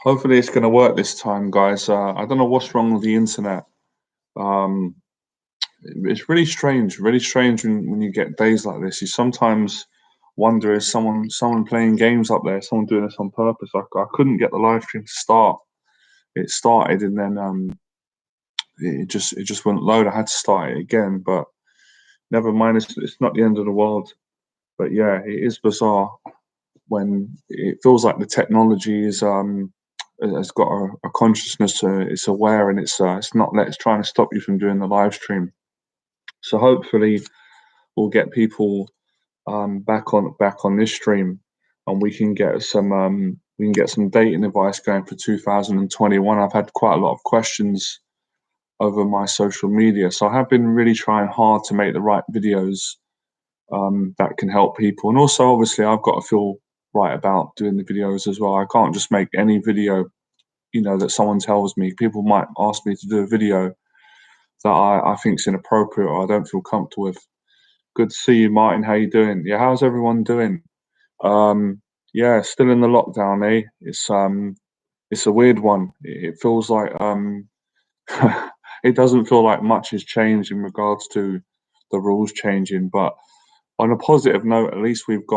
Hopefully it's going to work this time, guys. I don't know what's wrong with the internet. Um, it's really strange when you get days like this. You sometimes wonder, is someone playing games up there, someone doing this on purpose? I couldn't get the live stream to start. It started and then it just wouldn't load. I had to start it again, but never mind. It's not the end of the world. But yeah, it is bizarre when it feels like the technology is has got a consciousness. It's aware and it's not let it's trying to stop you from doing the live stream. So hopefully we'll get people back on this stream, and we can get some dating advice going for 2021. I've had quite a lot of questions over my social media, so I have been really trying hard to make the right videos that can help people. And also, obviously, I've got to feel right about doing the videos as well. I can't just make any video, that someone tells me. People might ask me to do a video that I think is inappropriate or I don't feel comfortable with. Good to see you, Martin. How you doing? Yeah, how's everyone doing? Um, yeah, still in the lockdown, eh? It's a weird one. It feels like it doesn't feel like much has changed in regards to the rules changing. But on a positive note, at least you've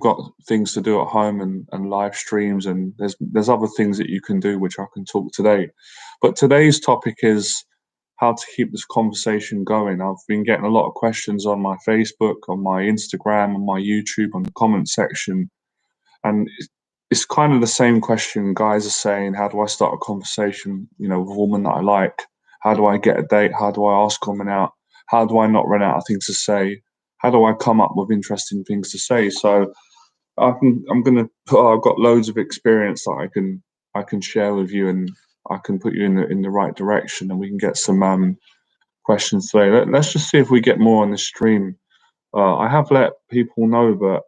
got things to do at home and live streams, and there's other things that you can do which I can talk today. But today's topic is how to keep this conversation going. I've been getting a lot of questions on my Facebook, on my Instagram, on my YouTube, on the comment section, and it's kind of the same question. Guys are saying, how do I start a conversation, with a woman that I like? How do I get a date? How do I ask women out? How do I not run out of things to say? How do I come up with interesting things to say? So I'm gonna I've got loads of experience that I can share with you, and I can put you in the right direction, and we can get some questions today. Let's just see if we get more on the stream. I have let people know, but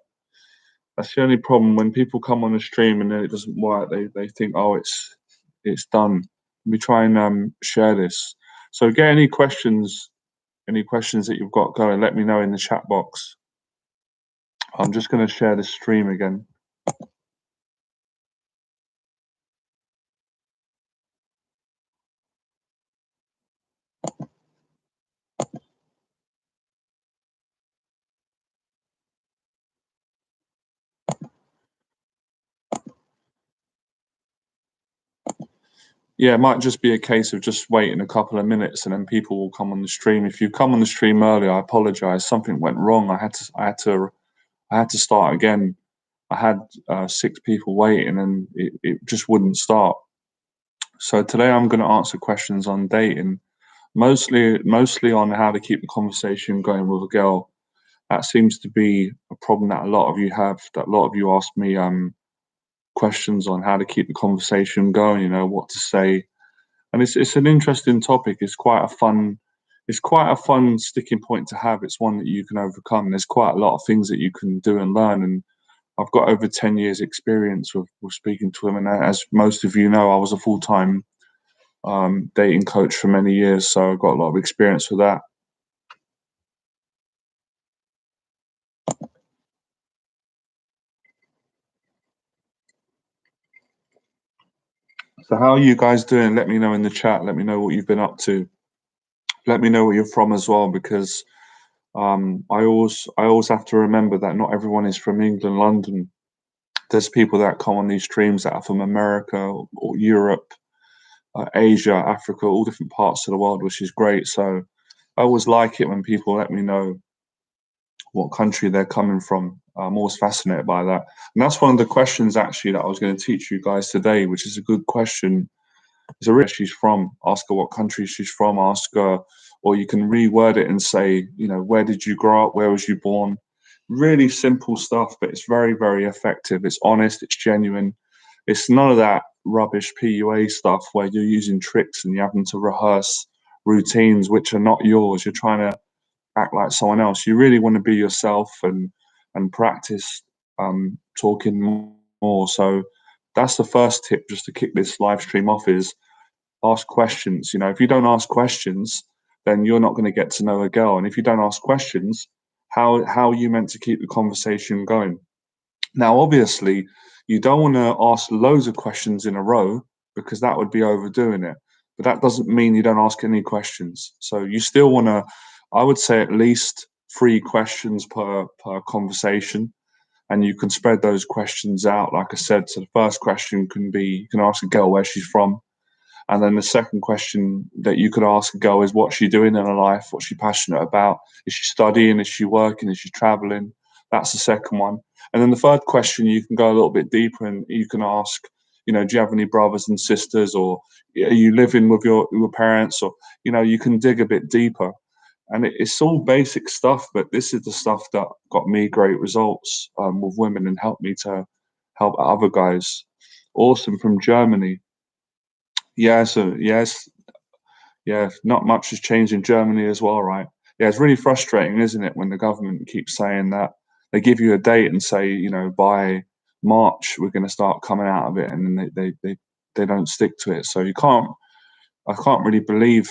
that's the only problem when people come on the stream and then it doesn't work. They think, oh, it's done. We try and share this. So get any questions that you've got going. Let me know in the chat box. I'm just going to share the stream again. Yeah, it might just be a case of just waiting a couple of minutes and then people will come on the stream. If you come on the stream early, I apologize. Something went wrong. I had to start again. I had six people waiting and it just wouldn't start. So today I'm going to answer questions on dating, mostly on how to keep the conversation going with a girl. That seems to be a problem that a lot of you have. That a lot of you ask me questions on how to keep the conversation going. What to say, and it's an interesting topic. It's quite a fun sticking point to have. It's one that you can overcome. There's quite a lot of things that you can do and learn, and I've got over 10 years experience with speaking to women. As most of you know, I was a full-time dating coach for many years, so I've got a lot of experience with that. So how are you guys doing? Let me know in the chat. Let me know what you've been up to. Let me know where you're from as well, because I always have to remember that not everyone is from England, London. There's people that come on these streams that are from America or Europe, Asia, Africa, all different parts of the world, which is great. So I always like it when people let me know what country they're coming from. I'm always fascinated by that. And that's one of the questions actually that I was going to teach you guys today, which is a good question. It's a where she's from. Ask her what country she's from. Ask her, or you can reword it and say, where did you grow up? Where was you born? Really simple stuff, but it's very, very effective. It's honest. It's genuine. It's none of that rubbish PUA stuff where you're using tricks and you're having to rehearse routines which are not yours. You're trying to act like someone else. You really want to be yourself and practice talking more. So that's the first tip, just to kick this live stream off, is ask questions. If you don't ask questions, then you're not going to get to know a girl. And if you don't ask questions, how are you meant to keep the conversation going? Now, obviously, You don't want to ask loads of questions in a row because that would be overdoing it. But that doesn't mean you don't ask any questions. So you still want to, I would say, at least 3 questions per conversation, and you can spread those questions out. Like I said, so the first question can be, you can ask a girl where she's from, and then the second question that you could ask a girl is what's she doing in her life? What's she passionate about? Is she studying? Is she working? Is she traveling? That's the second one. And then the third question, you can go a little bit deeper and you can ask, do you have any brothers and sisters, or are you living with your parents? Or, you can dig a bit deeper. And it's all basic stuff, but this is the stuff that got me great results with women and helped me to help other guys. Awesome, from Germany. Yeah, so yes, yeah, not much has changed in Germany as well, right? Yeah, it's really frustrating, isn't it, when the government keeps saying that they give you a date and say, by March we're going to start coming out of it, and then they don't stick to it. So I can't really believe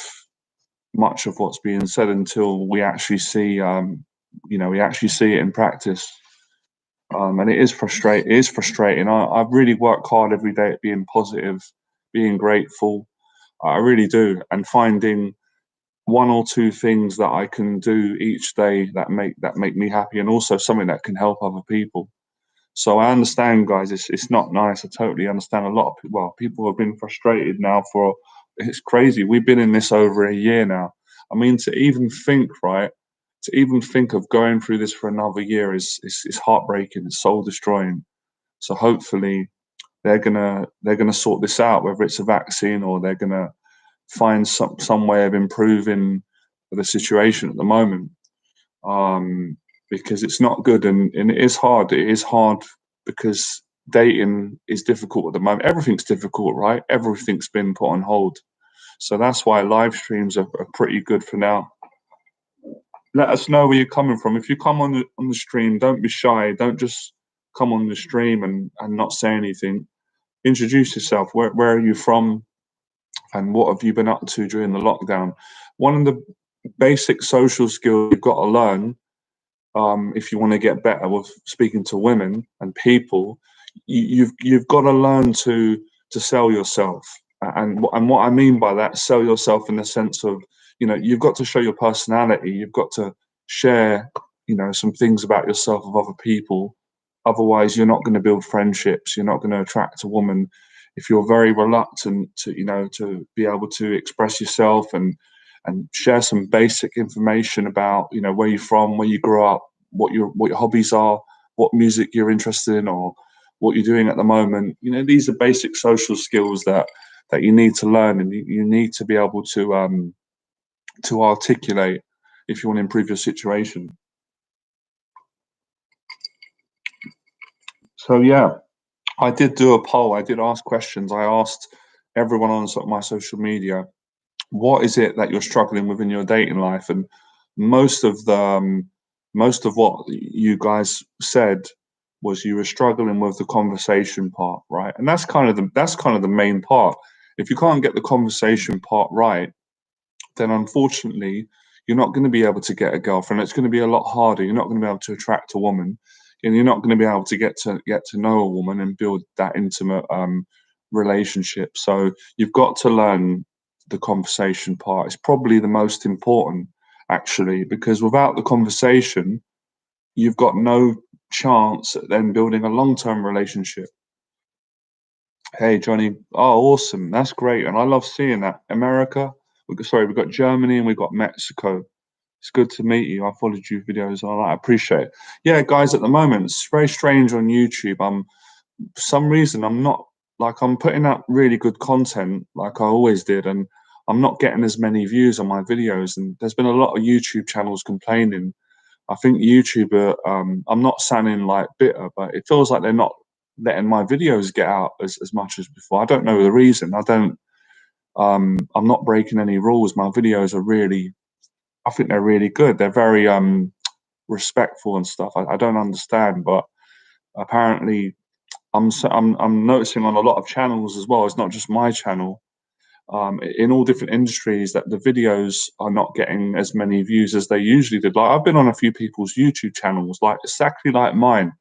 much of what's being said until we actually see, we actually see it in practice. And it is frustrating. It is frustrating. I really work hard every day at being positive, being grateful. I really do, and finding 1 or 2 things that I can do each day that make me happy, and also something that can help other people. So I understand, guys. It's not nice. I totally understand. A lot of people have been frustrated now for, it's crazy. We've been in this over a year now. I mean, to even think, right? To even think of going through this for another year is heartbreaking. It's soul destroying. So hopefully they're gonna sort this out, whether it's a vaccine or they're gonna find some way of improving the situation at the moment, um, because it's not good, and it is hard. It is hard because dating is difficult at the moment. Everything's difficult, right? Everything's been put on hold. So that's why live streams are pretty good for now. Let us know where you're coming from. If you come on the stream, don't be shy. Don't just come on the stream and not say anything. Introduce yourself. Where are you from? And what have you been up to during the lockdown? One of the basic social skills you've got to learn, if you want to get better with speaking to women and people, you've got to learn to sell yourself. And what I mean by that, sell yourself in the sense of, you've got to show your personality. You've got to share, some things about yourself with other people. Otherwise, you're not going to build friendships. You're not going to attract a woman if you're very reluctant to be able to express yourself and share some basic information about, where you're from, where you grew up, what your hobbies are, what music you're interested in, or what you're doing at the moment. These are basic social skills that you need to learn, and you need to be able to articulate if you want to improve your situation. So yeah, I did do a poll. I did ask questions. I asked everyone on my social media, what is it that you're struggling with in your dating life? And most of the most of what you guys said was you were struggling with the conversation part, right? And that's kind of the main part. If you can't get the conversation part right, then unfortunately you're not going to be able to get a girlfriend. It's going to be a lot harder. You're not going to be able to attract a woman, and you're not going to be able to get to know a woman and build that intimate relationship. So you've got to learn the conversation part. It's probably the most important, actually, because without the conversation, you've got no chance at then building a long-term relationship. Hey, Johnny. Oh, awesome. That's great. And I love seeing that. America, we've got Germany and we've got Mexico. It's good to meet you. I followed your videos and all that. I appreciate it. Yeah, guys, at the moment, it's very strange on YouTube. For some reason, I'm putting out really good content like I always did, and I'm not getting as many views on my videos. And there's been a lot of YouTube channels complaining. I think YouTube, I'm not sounding like bitter, but it feels like they're not letting my videos get out as much as before. I don't know the reason. I'm not breaking any rules. My videos are really, I think they're really good. They're very respectful and stuff. I don't understand, but apparently I'm noticing on a lot of channels as well. It's not just my channel. In all different industries, that the videos are not getting as many views as they usually did. Like I've been on a few people's YouTube channels, like exactly like mine.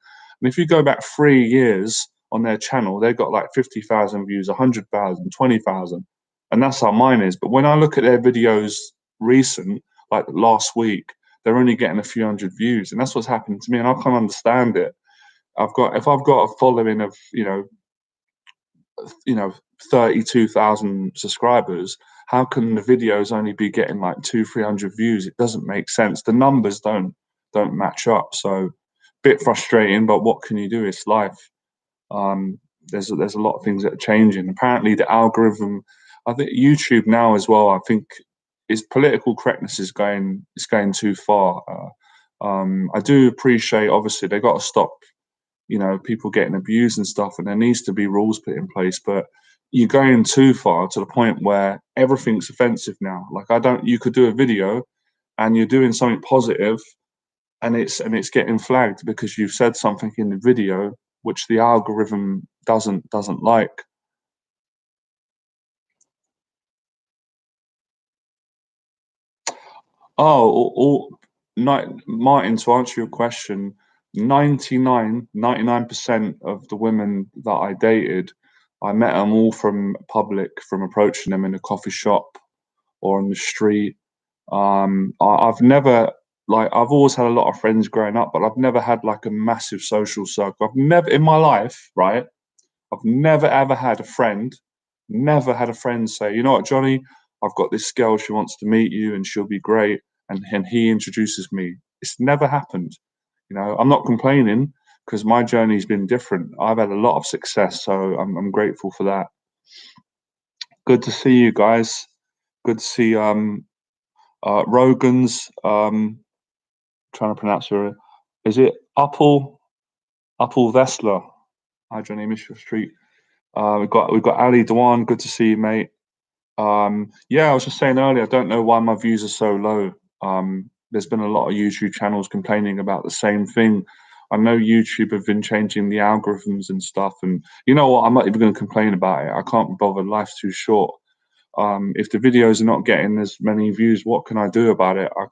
And if you go back 3 years, on their channel, they've got like 50,000 views, 100,000, 20,000, and that's how mine is. But when I look at their videos recent, like last week, they're only getting a few hundred views, and that's what's happened to me, and I can't understand it. If I've got a following of you know 32,000 subscribers, how can the videos only be getting like 200-300 views? It doesn't make sense. The numbers don't match up. So bit frustrating, but what can you do? It's life. um there's a lot of things that are changing. Apparently the algorithm, I think YouTube now as well, I think is political correctness is going too far. I do appreciate, obviously they got to stop people getting abused and stuff, and there needs to be rules put in place, but you're going too far to the point where everything's offensive now. Like, I don't you could do a video and you're doing something positive, and it's getting flagged because you've said something in the video which the algorithm doesn't like. Oh, Martin, to answer your question, 99% of the women that I dated, I met them all from public, from approaching them in a coffee shop or on the street. I've never, like, I've always had a lot of friends growing up, but I've never had like a massive social circle. I've never in my life, right? I've never ever had a friend, never had a friend say, you know what, Johnny, I've got this girl, she wants to meet you and she'll be great. And he introduces me. It's never happened. I'm not complaining because my journey's been different. I've had a lot of success, so I'm grateful for that. Good to see you guys. Good to see Rogan's trying to pronounce her. Is it Apple Vessler? Hi Johnny, miss your street. We've got Ali Dewan. Good to see you, mate. Yeah, I was just saying earlier, I don't know why my views are so low. There's been a lot of YouTube channels complaining about the same thing. I know YouTube have been changing the algorithms and stuff, and you know what? I'm not even going to complain about it. I can't be bothered. Life's too short. If the videos are not getting as many views, what can I do about it? I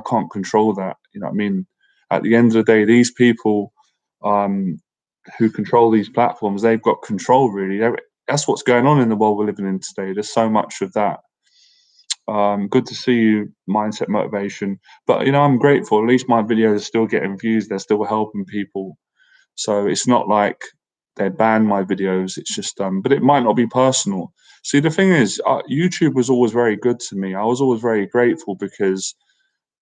can't control that. You know what I mean? At the end of the day, these people um, who control these platforms, they've got control really. That's what's going on in the world we're living in today. There's so much of that. Good to see you, mindset motivation. But I'm grateful. At least my videos are still getting views. They're still helping people. So it's not like they ban my videos. It's just, but it might not be personal. See, the thing is, YouTube was always very good to me. I was always very grateful because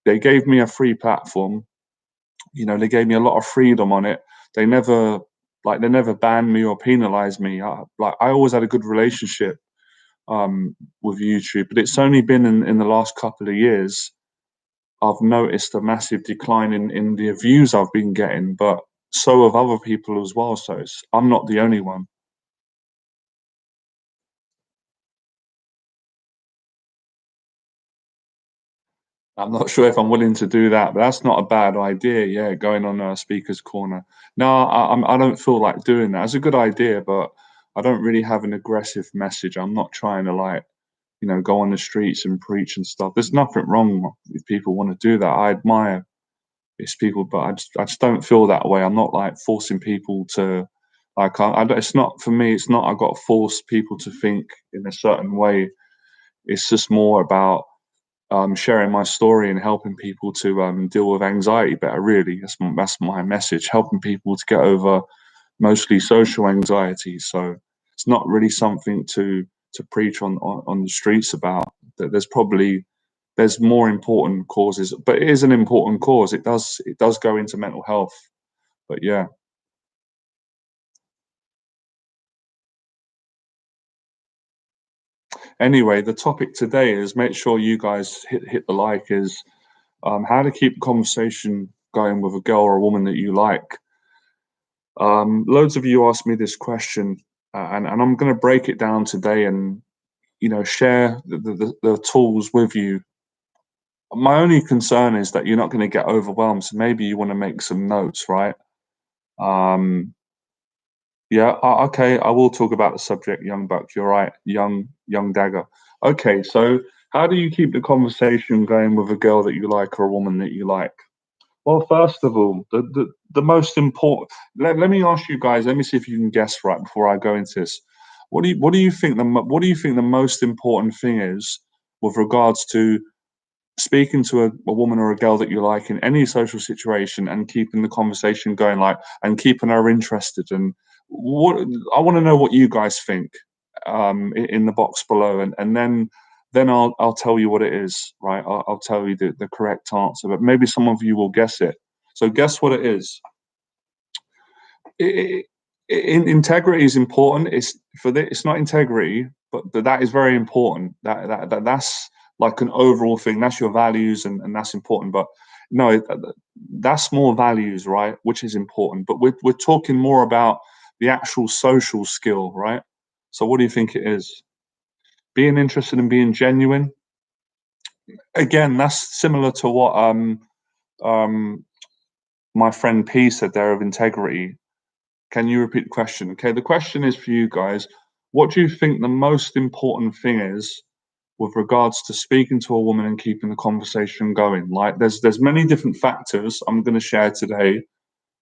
they gave me a free platform. They gave me a lot of freedom on it. They never, they never banned me or penalized me. I always had a good relationship with YouTube, but it's only been in the last couple of years I've noticed a massive decline in the views I've been getting, but so have other people as well. So I'm not the only one. I'm not sure if I'm willing to do that, but that's not a bad idea. Yeah, going on a speaker's corner. No, I don't feel like doing that. It's a good idea, but I don't really have an aggressive message. I'm not trying to go on the streets and preach and stuff. There's nothing wrong if people want to do that. I admire these people, but I just don't feel that way. I'm not like forcing people to like. It's not for me. It's not. I got to force people to think in a certain way. It's just more about sharing my story and helping people to deal with anxiety better. Really, that's my message. Helping people to get over mostly social anxiety. So it's not really something to preach on the streets about. That there's more important causes, but it is an important cause. It does go into mental health. But yeah. Anyway, the topic today is, make sure you guys hit the like, is how to keep the conversation going with a girl or a woman that you like. Loads of you asked me this question, and I'm going to break it down today and share the tools with you. My only concern is that you're not going to get overwhelmed, so maybe you want to make some notes, right? Um, yeah, okay, I will talk about the subject, young buck. You're right, young dagger. Okay, so how do you keep the conversation going with a girl that you like or a woman that you like? Well, first of all, the most important. Let me ask you guys. Let me see if you can guess right before I go into this. What do you think what do you think the most important thing is with regards to speaking to a woman or a girl that you like in any social situation and keeping the conversation going, like, and keeping her interested? And what I want to know what you guys think, in the box below, and then I'll tell you what it is, right? I'll tell you the correct answer, but maybe some of you will guess it. So guess what it is. Integrity is important. It's not integrity, but that is very important. That's like an overall thing. That's your values, and that's important. But no, that's more values, right? Which is important. But we're talking more about the actual social skill, right? So what do you think it is? Being interested and being genuine. Again, that's similar to what um my friend P said there of integrity. Can you repeat the question? Okay, the question is for you guys. What do you think the most important thing is with regards to speaking to a woman and keeping the conversation going? Like, there's many different factors I'm going to share today,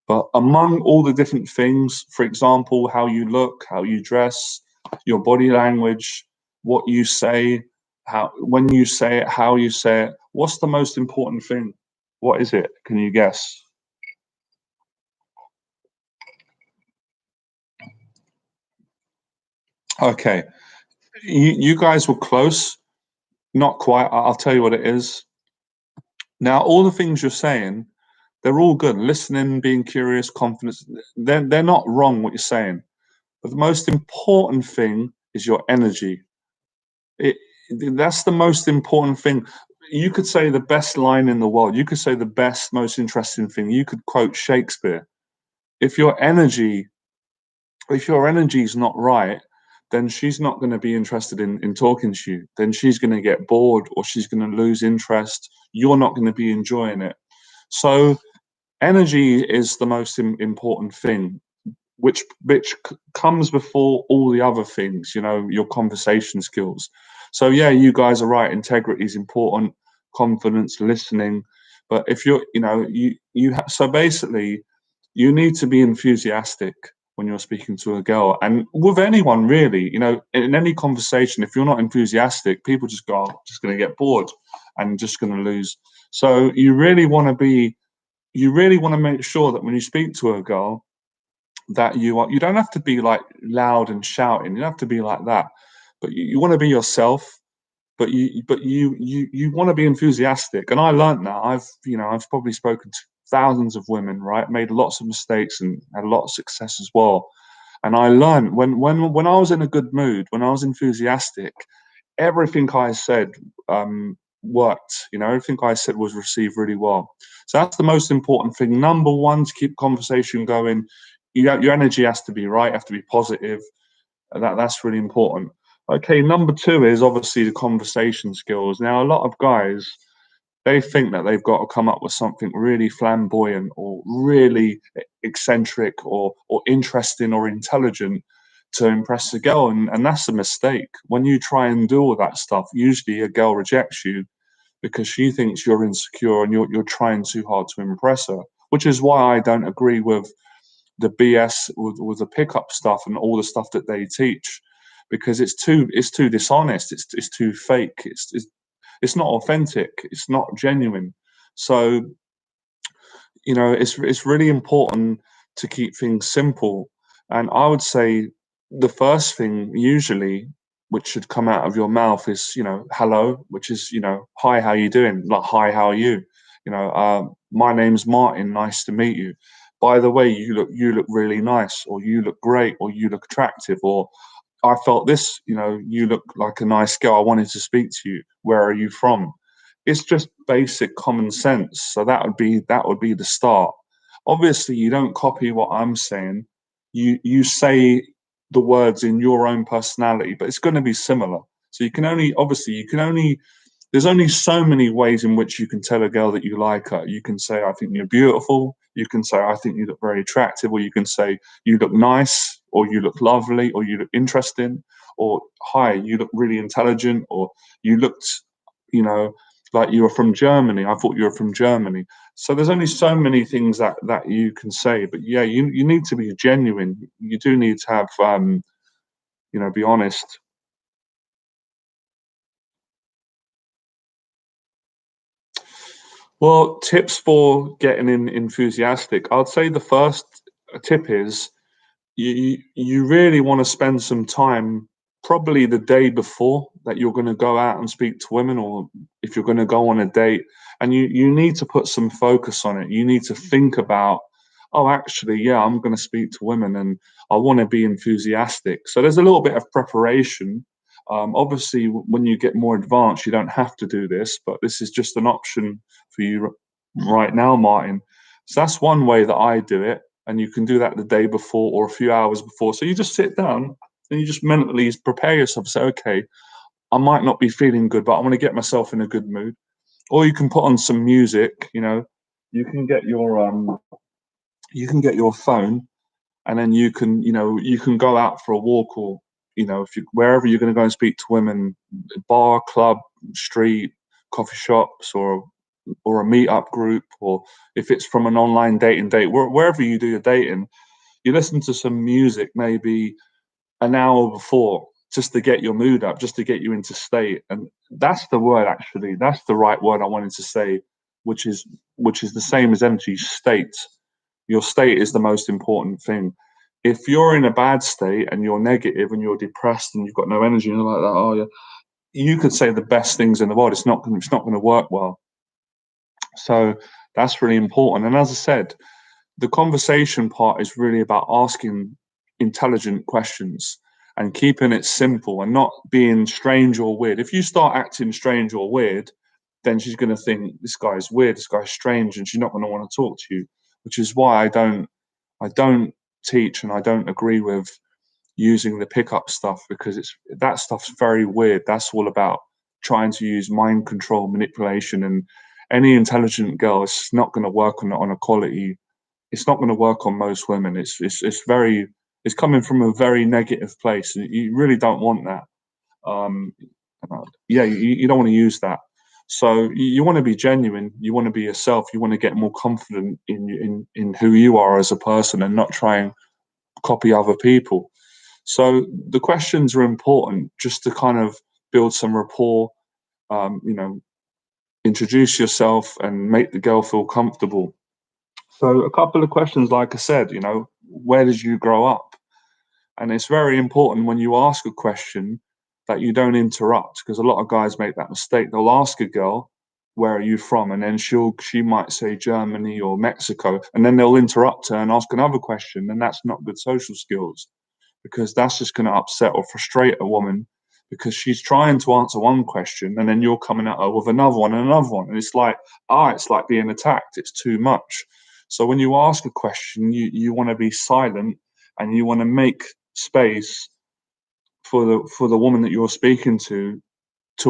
but among all the different things, for example, how you look, how you dress, your body language, what you say, how when you say it, how you say it, what's the most important thing? What is it? Can you guess? Okay, you guys were close. Not quite. I'll tell you what it is. Now, all the things you're saying, they're all good. Listening, being curious, confidence, they're not wrong what you're saying. But the most important thing is your energy. It, that's the most important thing. You could say the best line in the world. You could say the best, most interesting thing. You could quote Shakespeare. If your energy if your energy is not right, then she's not going to be interested in talking to you. Then she's going to get bored or she's going to lose interest. You're not going to be enjoying it. So energy is the most important thing, which comes before all the other things. Your conversation skills. So yeah, you guys are right. Integrity is important. Confidence, listening. But if you're, so basically, you need to be enthusiastic when you're speaking to a girl, and with anyone really. In any conversation, if you're not enthusiastic, people just go, "Oh, just going to get bored and just going to lose." So you really want to make sure that when you speak to a girl, that you don't have to be like loud and shouting. You don't have to be like that, but you want to be yourself. But you want to be enthusiastic. And I learned that. I've probably spoken to thousands of women, right? Made lots of mistakes and had a lot of success as well. And I learned when I was in a good mood, when I was enthusiastic, everything I said worked. Everything I said was received really well. So that's the most important thing. Number one, to keep conversation going, your energy has to be right. You have to be positive. That's really important. Okay, number two is obviously the conversation skills. Now, a lot of guys, they think that they've got to come up with something really flamboyant or really eccentric or interesting or intelligent to impress a girl, and that's a mistake. When you try and do all that stuff, usually a girl rejects you because she thinks you're insecure and you're trying too hard to impress her, which is why I don't agree with the BS with the pickup stuff and all the stuff that they teach, because it's too dishonest. It's too fake. It's not authentic. It's not genuine. So it's really important to keep things simple. And I would say the first thing usually which should come out of your mouth is hello, which is hi, how you doing? Like, hi, how are you? My name's Martin. Nice to meet you. By the way, you look really nice, or you look great, or you look attractive, or I felt this. You look like a nice girl. I wanted to speak to you. Where are you from? It's just basic common sense. So that would be the start. Obviously, you don't copy what I'm saying. You say the words in your own personality, but it's going to be similar. So you can only there's only so many ways in which you can tell a girl that you like her. You can say, I think you're beautiful. You can say, I think you look very attractive. Or you can say, you look nice, or you look lovely, or you look interesting, or hi, you look really intelligent, or you looked, you know, Like, you were from Germany. I thought you were from Germany. So there's only so many things that you can say. But yeah, you need to be genuine. You do need to have be honest. Well, tips for getting in enthusiastic. I'd say the first tip is you really want to spend some time, probably the day before that you're going to go out and speak to women, or if you're going to go on a date, and you need to put some focus on it. You need to think about, oh, actually, yeah, I'm going to speak to women and I want to be enthusiastic. So there's a little bit of preparation. Obviously, when you get more advanced, you don't have to do this, but this is just an option for you right now, Martin. So that's one way that I do it, and you can do that the day before or a few hours before. So you just sit down and you just mentally prepare yourself. Say, okay, I might not be feeling good, but I want to get myself in a good mood. Or you can put on some music. You can get your phone, and then you can go out for a walk, or if you wherever you're going to go and speak to women, bar, club, street, coffee shops, or a meetup group, or if it's from an online dating date, wherever you do your dating, you listen to some music maybe an hour before, just to get your mood up, just to get you into state. And that's the word, actually. That's the right word I wanted to say, which is the same as energy: state. Your state is the most important thing. If you're in a bad state and you're negative and you're depressed and you've got no energy and like that, oh yeah, you could say the best things in the world. It's not going to work well. So that's really important. And as I said, the conversation part is really about asking intelligent questions and keeping it simple and not being strange or weird. If you start acting strange or weird, then she's going to think this guy's weird, this guy's strange, and she's not going to want to talk to you. Which is why I don't teach and I don't agree with using the pickup stuff, because that stuff's very weird. That's all about trying to use mind control, manipulation, and any intelligent girl, it's not going to work on a quality. It's not going to work on most women. It's coming from a very negative place, and you really don't want that. Um, yeah, you don't want to use that. So you want to be genuine. You want to be yourself. You want to get more confident in who you are as a person, and not try and copy other people. So the questions are important, just to kind of build some rapport. Um, you know, Introduce yourself and make the girl feel comfortable. So a couple of questions, like I said, where did you grow up? And it's very important when you ask a question that you don't interrupt, because a lot of guys make that mistake. They'll ask a girl, where are you from? And then she might say Germany or Mexico, and then they'll interrupt her and ask another question, and that's not good social skills, because that's just going to upset or frustrate a woman, because she's trying to answer one question and then you're coming at her with another one and another one. And it's like being attacked. It's too much. So when you ask a question, you want to be silent, and you want to make space for the woman that you're speaking to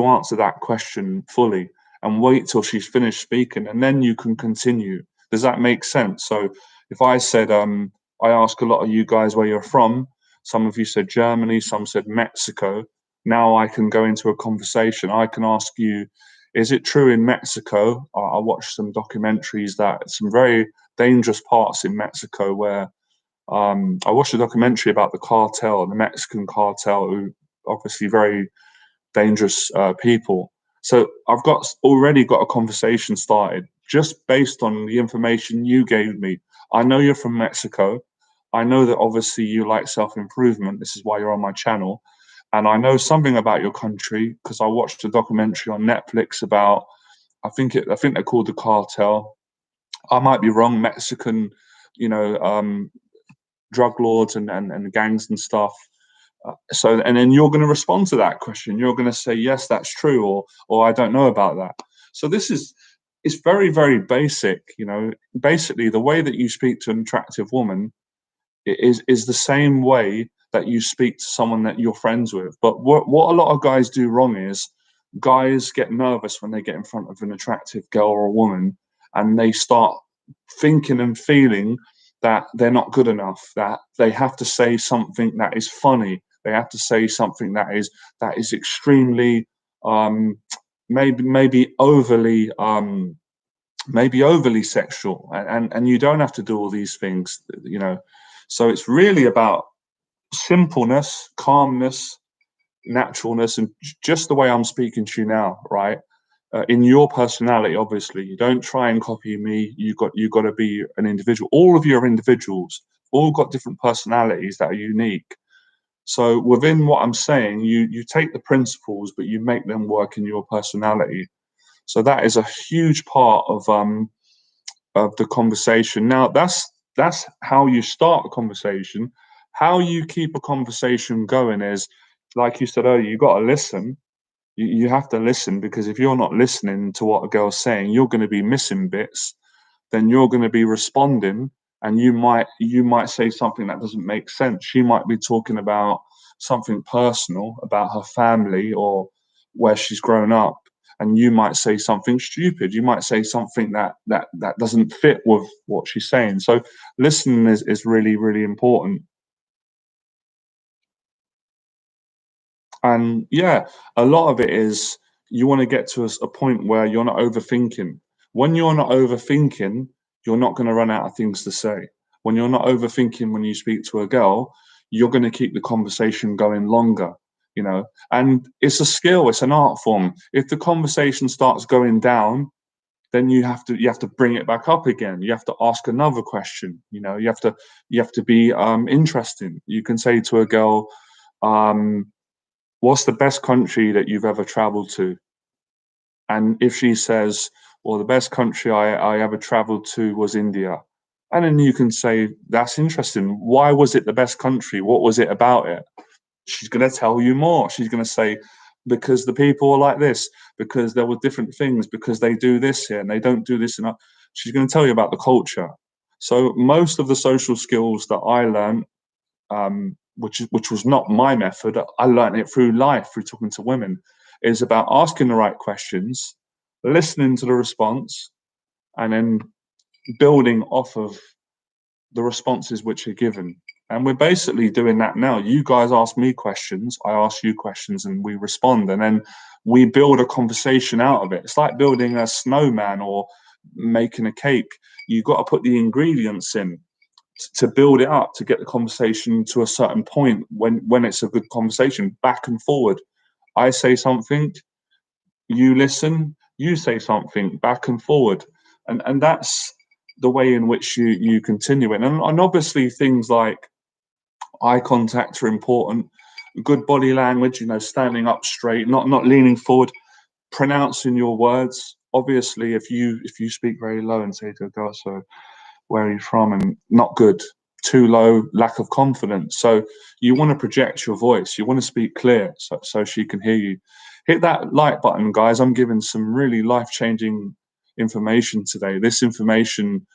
answer that question fully, and wait till she's finished speaking, and then you can continue. Does that make sense? So if I said, I ask a lot of you guys where you're from, some of you said Germany, some said Mexico. Now I can go into a conversation. I can ask you, is it true in Mexico? I watched some documentaries, that some very dangerous parts in Mexico, where I watched a documentary about the cartel, the Mexican cartel, who obviously very dangerous people. So I've already got a conversation started just based on the information you gave me. I know you're from Mexico. I know that obviously you like self improvement. This is why you're on my channel. And I know something about your country because I watched a documentary on Netflix about, I think they're called the cartel. I might be wrong. Mexican, you know, um, drug lords and gangs and stuff. So, and then you're going to respond to that question. You're going to say, yes, that's true, or I don't know about that. So it's very, very basic. Basically the way that you speak to an attractive woman is the same way that you speak to someone that you're friends with. But what a lot of guys do wrong is, guys get nervous when they get in front of an attractive girl or a woman, and they start thinking and feeling that they're not good enough, that they have to say something that is funny, they have to say something that is extremely um, maybe overly maybe overly sexual, and you don't have to do all these things, you know. So it's really about simpleness, calmness, naturalness, and just the way I'm speaking to you now, right? In your personality, obviously, you don't try and copy me. You got to be an individual. All of you are individuals, all got different personalities that are unique. So within what I'm saying, you take the principles, but you make them work in your personality. So that is a huge part of the conversation. Now, that's how you start a conversation. How you keep a conversation going is, like you said earlier, you got to listen. You have to listen, because if you're not listening to what a girl's saying, you're going to be missing bits. Then you're going to be responding, and you might say something that doesn't make sense. She might be talking about something personal about her family or where she's grown up, and you might say something stupid. You might say something that doesn't fit with what she's saying. So listening is really, really important. And yeah, a lot of it is, you want to get to a point where you're not overthinking. When you're not overthinking, you're not going to run out of things to say. When you're not overthinking when you speak to a girl, you're going to keep the conversation going longer, you know. And it's a skill, it's an art form. If the conversation starts going down, then you have to bring it back up again. You have to ask another question, you know. You have to be interesting. You can say to a girl, um, what's the best country that you've ever traveled to? And if she says, well, the best country I ever traveled to was India. And then you can say, that's interesting. Why was it the best country? What was it about it? She's going to tell you more. She's going to say, because the people are like this, because there were different things, because they do this here and they don't do this. And she's going to tell you about the culture. So most of the social skills that I learned, which was not my method. I learned it through life, through talking to women. Is about asking the right questions, listening to the response, and then building off of the responses which are given. And we're basically doing that now. You guys ask me questions, I ask you questions, and we respond, and then we build a conversation out of it. It's like building a snowman or making a cake. You've got to put the ingredients in to build it up, to get the conversation to a certain point when it's a good conversation, back and forward. I say something, you listen, you say something, back and forward. And that's the way in which you continue it. And obviously things like eye contact are important, good body language, you know, standing up straight, not leaning forward, pronouncing your words. Obviously, if you speak very low and say to a girl, so where are you from, and not good, too low, lack of confidence. So you want to project your voice, you want to speak clear, so she can hear you. Hit that like button, guys. I'm giving some really life-changing information today. This information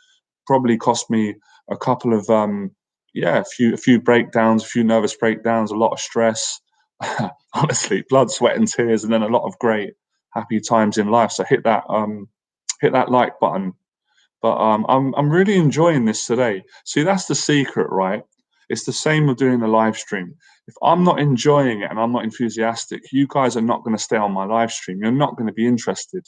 probably cost me a couple of yeah, a few breakdowns, a few nervous breakdowns, a lot of stress. Honestly, blood, sweat, and tears, and then a lot of great happy times in life. So hit that like button. But I'm really enjoying this today. See, that's the secret, right? It's the same with doing the live stream. If I'm not enjoying it and I'm not enthusiastic, you guys are not going to stay on my live stream. You're not going to be interested.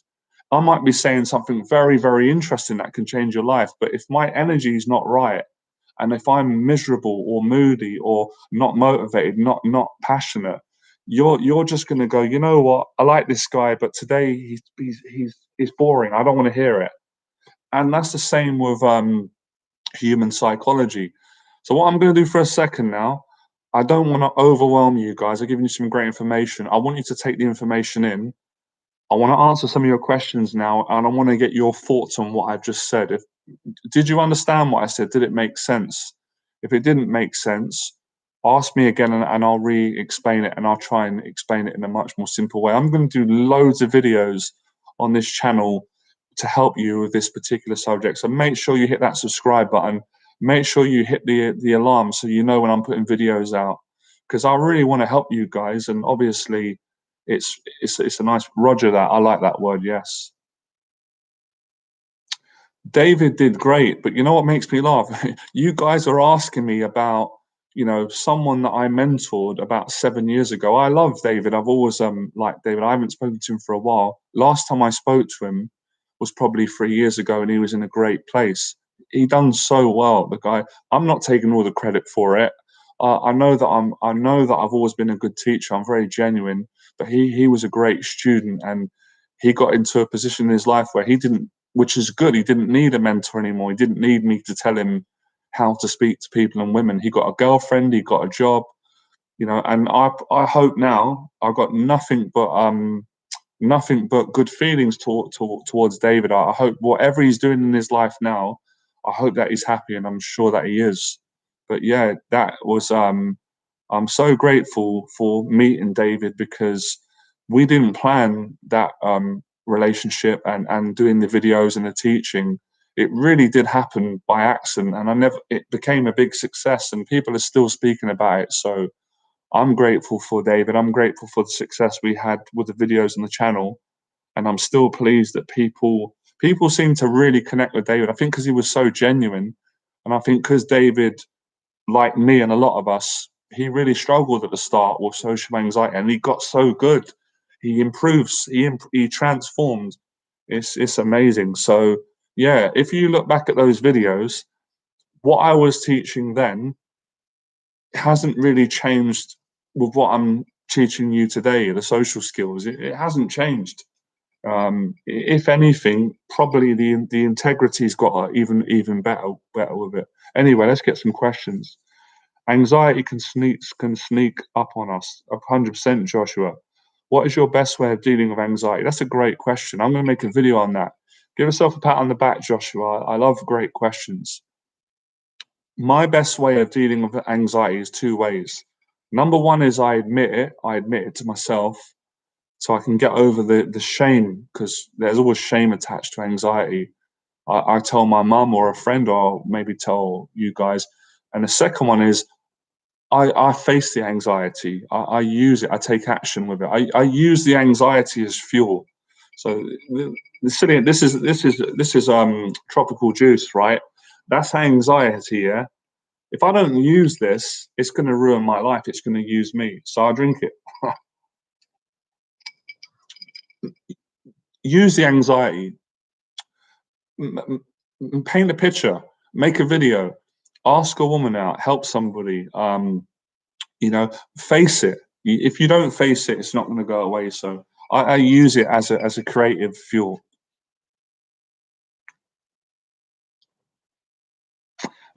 I might be saying something very, very interesting that can change your life, but if my energy is not right, and if I'm miserable or moody or not motivated, not passionate, you're just going to go, you know what? I like this guy, but today he's boring. I don't want to hear it. And that's the same with human psychology. So what I'm going to do for a second now, I don't want to overwhelm you guys. I've given you some great information. I want you to take the information in. I want to answer some of your questions now, and I want to get your thoughts on what I've just said. Did you understand what I said? Did it make sense? If it didn't make sense, ask me again, and I'll re-explain it, and I'll try and explain it in a much more simple way. I'm going to do loads of videos on this channel to help you with this particular subject. So make sure you hit that subscribe button. Make sure you hit the alarm so you know when I'm putting videos out, because I really want to help you guys. And obviously, it's a nice Roger that. I like that word. Yes. David did great, but you know what makes me laugh? You guys are asking me about someone that I mentored about 7 years ago. I love David. I've always liked David. I haven't spoken to him for a while. Last time I spoke to him was probably 3 years ago, and he was in a great place. He done so well, the guy. I'm not taking all the credit for it. I know that I've always been a good teacher. I'm very genuine, but he was a great student, and he got into a position in his life where he didn't, which is good. He didn't need a mentor anymore. He didn't need me to tell him how to speak to people and women. He got a girlfriend, he got a job, and I hope now I've got nothing but good feelings towards David. I hope whatever he's doing in his life now, I hope that he's happy, and I'm sure that he is. But yeah, that was I'm so grateful for meeting David, because we didn't plan that relationship and doing the videos and the teaching. It really did happen by accident, and it became a big success, and people are still speaking about it. So I'm grateful for David. I'm grateful for the success we had with the videos on the channel, and I'm still pleased that people seem to really connect with David. I think because he was so genuine, and I think because David, like me and a lot of us, he really struggled at the start with social anxiety, and he got so good. He improves. He transformed. It's amazing. So yeah, if you look back at those videos, what I was teaching then hasn't really changed with what I'm teaching you today. The social skills, it hasn't changed. If anything, probably the integrity's got even better with it. Anyway, let's get some questions. Anxiety can sneak up on us. 100%, Joshua. What is your best way of dealing with anxiety? That's a great question. I'm going to make a video on that. Give yourself a pat on the back, Joshua. I love great questions. My best way of dealing with anxiety is two ways. Number one is I admit it. I admit it to myself, so I can get over the shame, because there's always shame attached to anxiety. I tell my mum or a friend, or maybe tell you guys. And the second one is I face the anxiety. I use it. I take action with it. I use the anxiety as fuel. So this is tropical juice, right? That's anxiety, yeah. If I don't use this, it's going to ruin my life. It's going to use me. So I drink it. Use the anxiety. Paint a picture. Make a video. Ask a woman out. Help somebody. Face it. If you don't face it, it's not going to go away. So I use it as a creative fuel.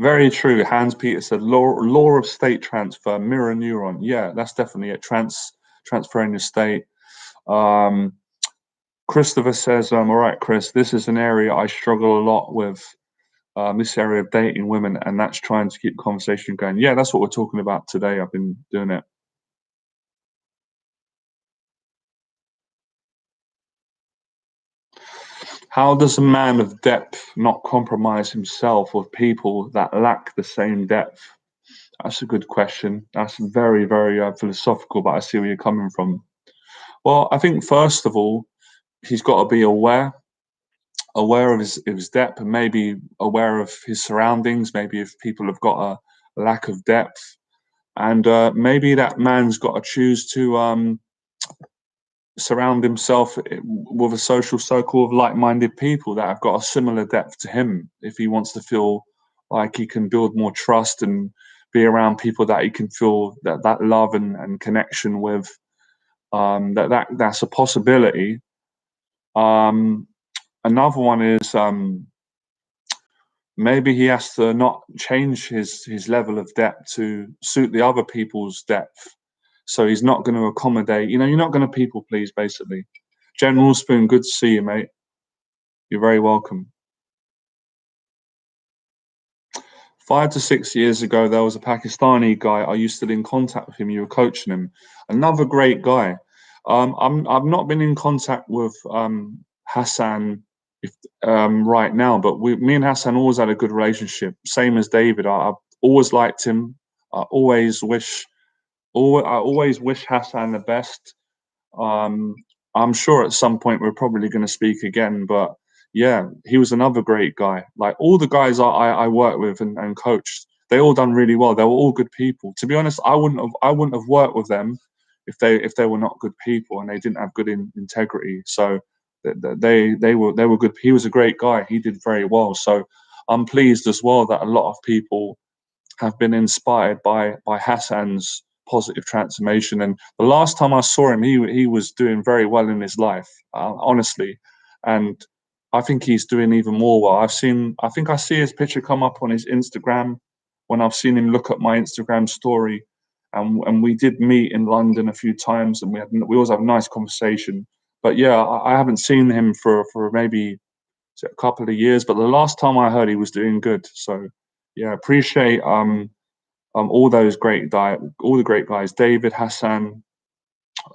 Very true. Hans Peter said, law of state transfer, mirror neuron. Yeah, that's definitely it. Transferring your state. Christopher says, all right, Chris, this is an area I struggle a lot with, this area of dating women, and that's trying to keep conversation going. Yeah, that's what we're talking about today. I've been doing it. How does a man of depth not compromise himself with people that lack the same depth? That's a good question. That's very, very philosophical, but I see where you're coming from. Well, I think first of all, he's got to be aware of his depth, and maybe aware of his surroundings. Maybe if people have got a lack of depth, and maybe that man's got to choose to surround himself with a social circle of like-minded people that have got a similar depth to him, if he wants to feel like he can build more trust and be around people that he can feel that love and connection with. That's a possibility. Another one is maybe he has to not change his level of depth to suit the other people's depth. So he's not going to accommodate, you're not going to people please, basically. General Spoon, good to see you, mate. You're very welcome. 5 to 6 years ago, there was a Pakistani guy. Are you still in contact with him? You were coaching him. Another great guy. I've not been in contact with Hassan right now, but me and Hassan always had a good relationship. Same as David. I've always liked him. I always wish Hassan the best. I'm sure at some point we're probably going to speak again, but yeah, he was another great guy. Like all the guys I worked with and coached, they all done really well. They were all good people. To be honest, I wouldn't have worked with them if they were not good people and they didn't have good integrity. So they were good. He was a great guy. He did very well. So I'm pleased as well that a lot of people have been inspired by Hassan's positive transformation. And the last time I saw him, he was doing very well in his life, honestly, and I think he's doing even more well. I think I see his picture come up on his Instagram when I've seen him look at my Instagram story, and we did meet in London a few times, and we always have a nice conversation. But yeah, I haven't seen him for maybe a couple of years, but the last time I heard he was doing good. So yeah, appreciate all those all the great guys, David, Hassan,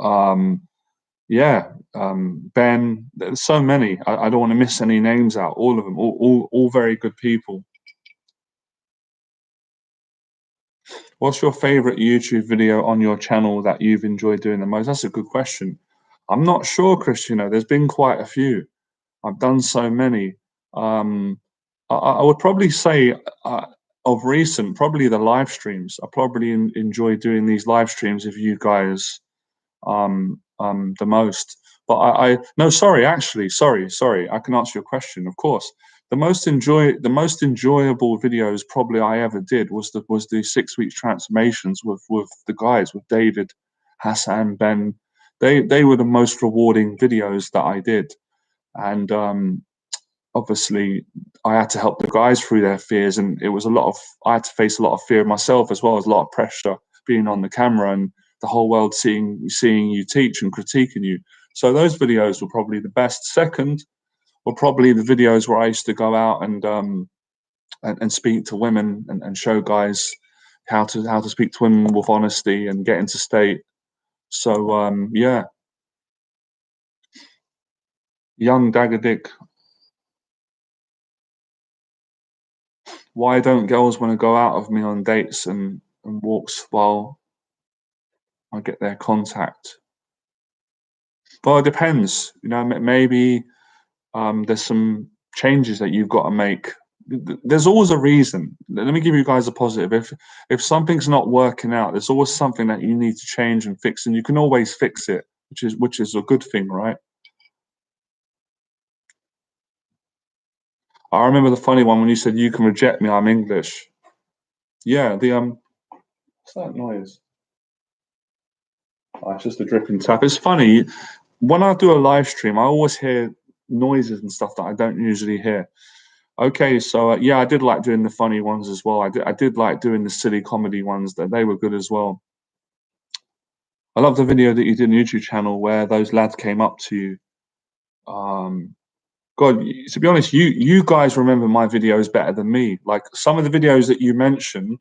um yeah, Ben. There's so many. I don't want to miss any names out. All of them, all very good people. What's your favorite YouTube video on your channel that you've enjoyed doing the most? That's a good question. I'm not sure, Chris. There's been quite a few. I've done so many. Um, I would probably say of recent, probably the live streams. I probably enjoy doing these live streams with you guys the most. But I no, sorry, actually, sorry. I can answer your question, of course. The most enjoyable videos probably I ever did was the 6 weeks transformations with the guys, with David, Hassan, Ben. They were the most rewarding videos that I did, and obviously I had to help the guys through their fears, and it was I had to face a lot of fear myself, as well as a lot of pressure being on the camera and the whole world seeing you teach and critiquing you. So those videos were probably the best. Second were probably the videos where I used to go out and speak to women and show guys how to speak to women with honesty and get into state. So yeah, young Dagger Dick. Why don't girls want to go out with me on dates and walks while I get their contact? Well, it depends. Maybe there's some changes that you've got to make. There's always a reason. Let me give you guys a positive. If something's not working out, there's always something that you need to change and fix, and you can always fix it, which is a good thing, right? I remember the funny one when you said you can reject me. I'm English. Yeah. What's that noise? Oh, it's just a dripping tap. It's funny. When I do a live stream, I always hear noises and stuff that I don't usually hear. Okay, so yeah, I did like doing the funny ones as well. I did like doing the silly comedy ones. That they were good as well. I love the video that you did on YouTube channel where those lads came up to you. Um, God, to be honest, you guys remember my videos better than me. Like some of the videos that you mentioned,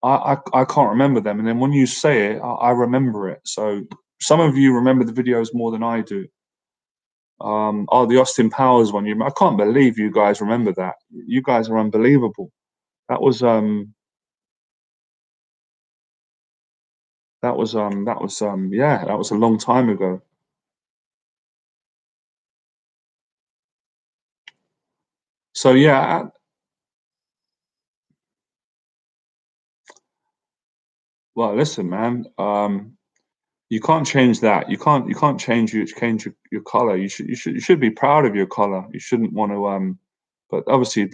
I can't remember them, and then when you say it, I remember it. So some of you remember the videos more than I do. Oh, the Austin Powers one. I can't believe you guys remember that. You guys are unbelievable. That was yeah, that was a long time ago. So yeah, well, listen, man. You can't change that. You can't change your color. You should be proud of your color. You shouldn't want to but obviously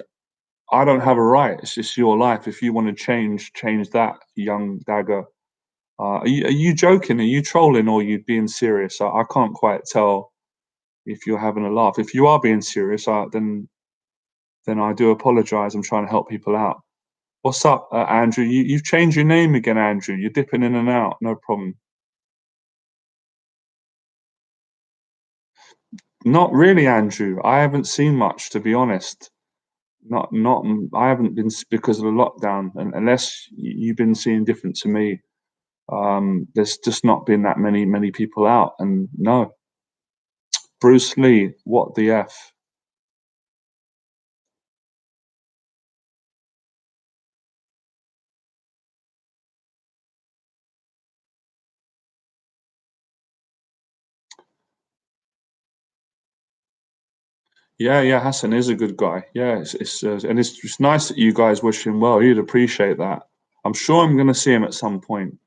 I don't have a right. It's just your life. If you want to change that, young Dagger. Are you joking? Are you trolling or are you being serious? I can't quite tell if you're having a laugh. If you are being serious, then I do apologize. I'm trying to help people out. What's up, Andrew? You've changed your name again, Andrew. You're dipping in and out. No problem. Not really, Andrew. I haven't seen much, to be honest. Not. I haven't been because of the lockdown, and unless you've been seeing different to me. There's just not been that many people out, and no. Bruce Lee, what the f? Yeah, yeah, Hassan is a good guy. Yeah, and it's nice that you guys wish him well. You'd appreciate that. I'm sure I'm going to see him at some point.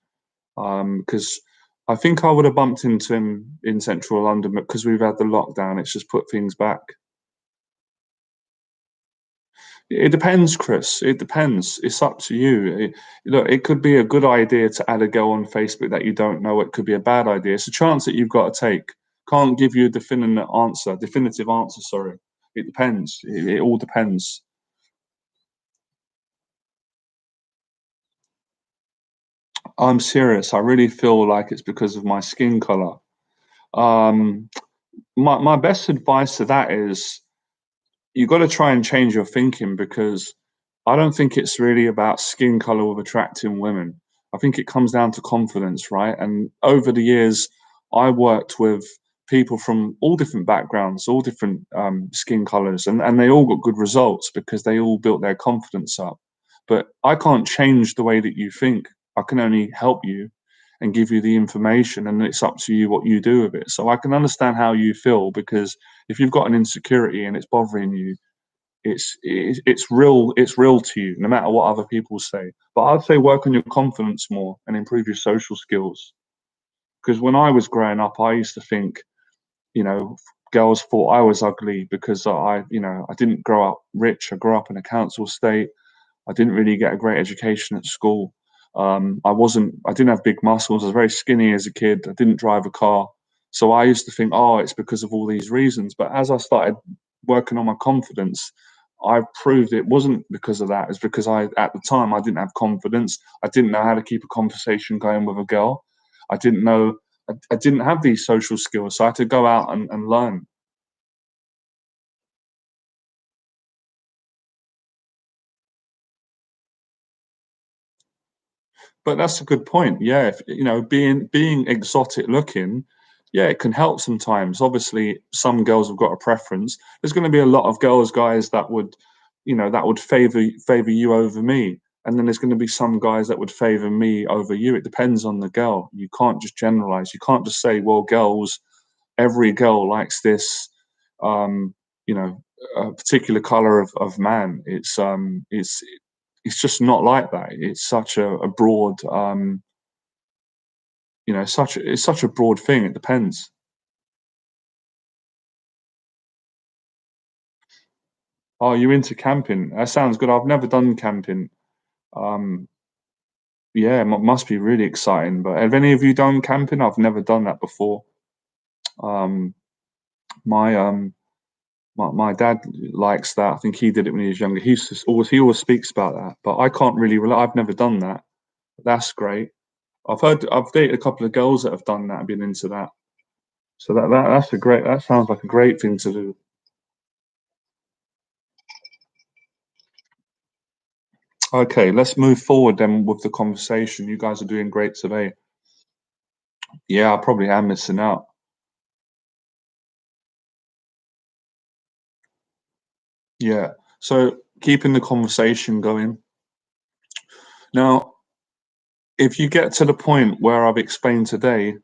Because I think I would have bumped into him in central London, but because we've had the lockdown, it's just put things back. It depends, Chris. It depends. It's up to you. Look, it could be a good idea to add a girl on Facebook that you don't know. It could be a bad idea. It's a chance that you've got to take. Can't give you a definitive answer. Sorry. It depends. It all depends. I'm serious. I really feel like it's because of my skin color. Um, my best advice to that is you got to try and change your thinking because I don't think it's really about skin color with attracting women. I think it comes down to confidence, right? And over the years, I worked with people from all different backgrounds, all different skin colors, and they all got good results because they all built their confidence up. But I can't change the way that you think. I can only help you and give you the information, and it's up to you what you do with it. So I can understand how you feel because if you've got an insecurity and it's bothering you, it's real to you, no matter what other people say. But I'd say work on your confidence more and improve your social skills. Because when I was growing up, I used to think, you know, girls thought I was ugly because I didn't grow up rich. I grew up in a council estate. I didn't really get a great education at school. I didn't have big muscles. I was very skinny as a kid. I didn't drive a car. So I used to think, oh, it's because of all these reasons. But as I started working on my confidence, I proved it wasn't because of that. It's because at the time, I didn't have confidence. I didn't know how to keep a conversation going with a girl. I didn't know, I didn't have these social skills. So I had to go out and learn. But that's a good point. Yeah, if, being exotic looking, yeah, it can help sometimes. Obviously, some girls have got a preference. There's going to be a lot of girls, guys that would favor you over me, and then there's going to be some guys that would favor me over you. It depends on the girl. You can't just generalize. You can't just say, well, every girl likes this, um, you know, a particular color of man. It's just not like that. It's such a broad, it's such a broad thing. It depends. Are you into camping? That sounds good. I've never done camping. Um, yeah, must be really exciting. But have any of you done camping? I've never done that before. Um, my my dad likes that. I think he did it when he was younger. He always speaks about that, but I can't really relate. I've never done that. That's great. I've dated a couple of girls that have done that and been into that. So that sounds like a great thing to do. Okay, let's move forward then with the conversation. You guys are doing great today. Yeah, I probably am missing out. Yeah. So keeping the conversation going. Now, if you get to the point where I've explained today,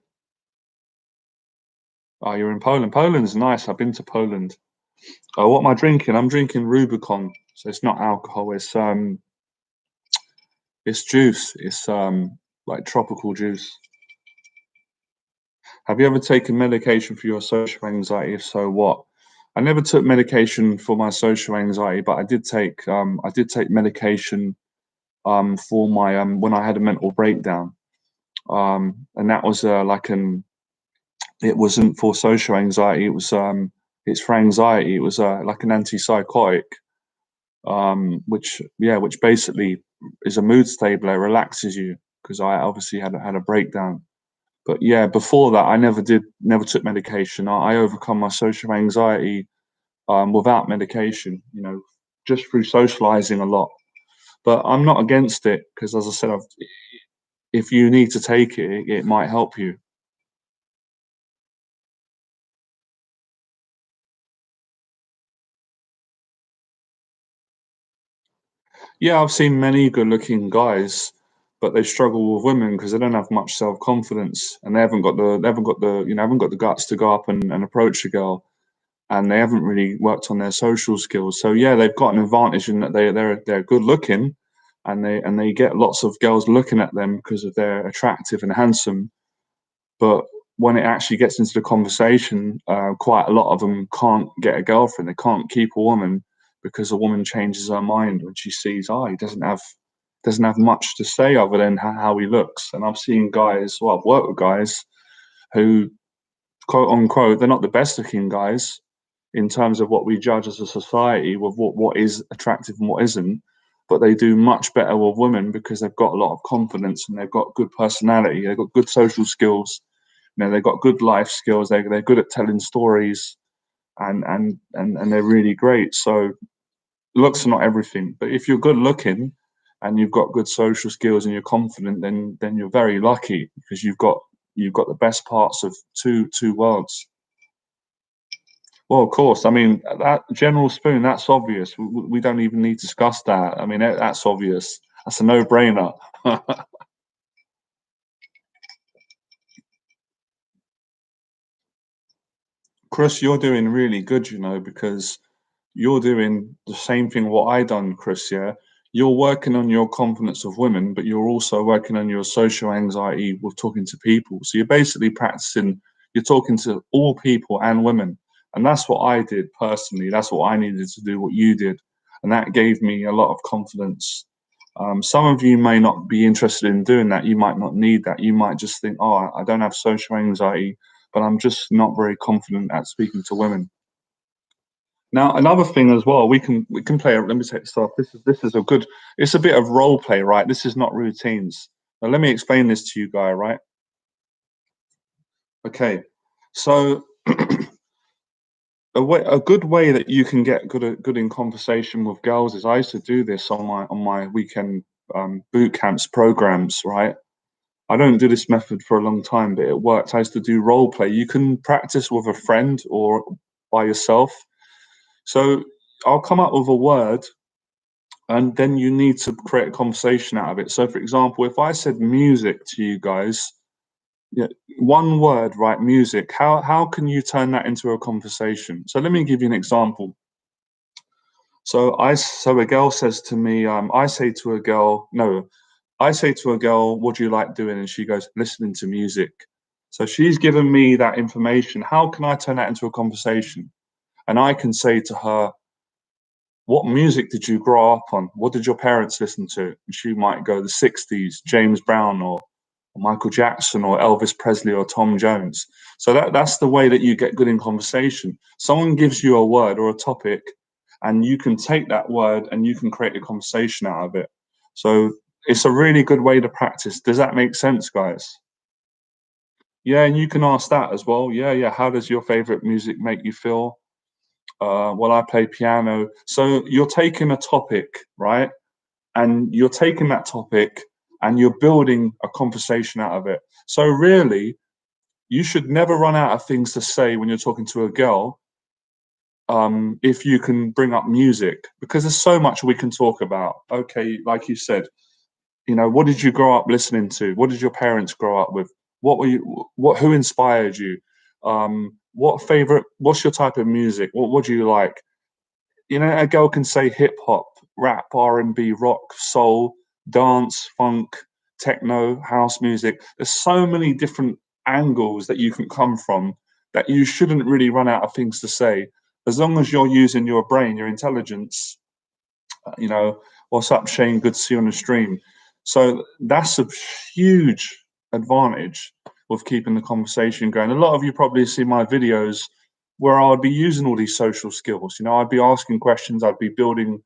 oh, you're in Poland. Poland's nice. I've been to Poland. Oh, what am I drinking? I'm drinking Rubicon. So it's not alcohol. It's juice. It's like tropical juice. Have you ever taken medication for your social anxiety? If so, what? I never took medication for my social anxiety, but I did take medication for my when I had a mental breakdown. And that was it wasn't for social anxiety. It's for anxiety. It was like an antipsychotic, which basically is a mood stabler, relaxes you because I obviously had a breakdown. But yeah, before that, I never took medication. I overcome my social anxiety without medication, just through socializing a lot. But I'm not against it because, as I said, if you need to take it, it might help you. Yeah, I've seen many good-looking guys, but they struggle with women because they don't have much self-confidence and they haven't got the guts to go up and approach a girl. and they haven't really worked on their social skills. So yeah, they've got an advantage in that they're good looking, and they get lots of girls looking at them because of they're attractive and handsome. But when it actually gets into the conversation, quite a lot of them can't get a girlfriend. They can't keep a woman because a woman changes her mind when she sees, oh, he doesn't have much to say other than how he looks. And I've seen guys, well, I've worked with guys who, quote unquote, they're not the best looking guys in terms of what we judge as a society with what is attractive and what isn't. But they do much better with women because they've got a lot of confidence and they've got good personality, they've got good social skills, they've got good life skills, they're good at telling stories, and they're really great. So looks are not everything, but if you're good looking and you've got good social skills and you're confident, then you're very lucky because you've got the best parts of two worlds. Well, of course. I mean, that general spoon, that's obvious. We don't even need to discuss that. I mean, that's obvious. That's a no-brainer. Chris, you're doing really good, because you're doing the same thing what I done, Chris. Yeah, you're working on your confidence of women, but you're also working on your social anxiety with talking to people. So you're basically practicing. You're talking to all people and women, and that's what I did personally. That's what I needed to do. What you did, and that gave me a lot of confidence. Some of you may not be interested in doing that. You might not need that. You might just think, "Oh, I don't have social anxiety, but I'm just not very confident at speaking to women." Now, another thing as well, we can play. Let me take this off. This is a good. It's a bit of role play, right? This is not routines. Now, let me explain this to you, guy. Right? Okay. So, a good way that you can get good in conversation with girls is I used to do this on my weekend boot camps programs. Right? I don't do this method for a long time, but it worked. I used to do role play. You can practice with a friend or by yourself. So I'll come up with a word and then you need to create a conversation out of it. So, for example, if I said music to you guys, yeah, one word, right? Music. How can you turn that into a conversation? So, let me give you an example. So a girl says to me, I say to a girl, no, I say to a girl, what do you like doing? And she goes, listening to music. So she's given me that information. How can I turn that into a conversation? And I can say to her, what music did you grow up on? What did your parents listen to? And she might go the 60s, James Brown or Michael Jackson or Elvis Presley or Tom Jones. So that's the way that you get good in conversation. Someone gives you a word or a topic, and you can take that word and you can create a conversation out of it. So it's a really good way to practice. Does that make sense, guys? Yeah, and you can ask that as well. Yeah, yeah. How does your favorite music make you feel? Well, I play piano. So you're taking a topic, right? And you're taking that topic and you're building a conversation out of it. So really, you should never run out of things to say when you're talking to a girl, if you can bring up music, because there's so much we can talk about. Okay, like you said, what did you grow up listening to? What did your parents grow up with? Who inspired you? What's your type of music? What do you like? A girl can say hip hop, rap, R&B, rock, soul, dance, funk, techno, house music. There's so many different angles that you can come from that you shouldn't really run out of things to say. As long as you're using your brain, your intelligence, you know, what's up, Shane? Good to see you on the stream. So that's a huge advantage of keeping the conversation going. A lot of you probably see my videos where I'd be using all these social skills. I'd be asking questions, I'd be building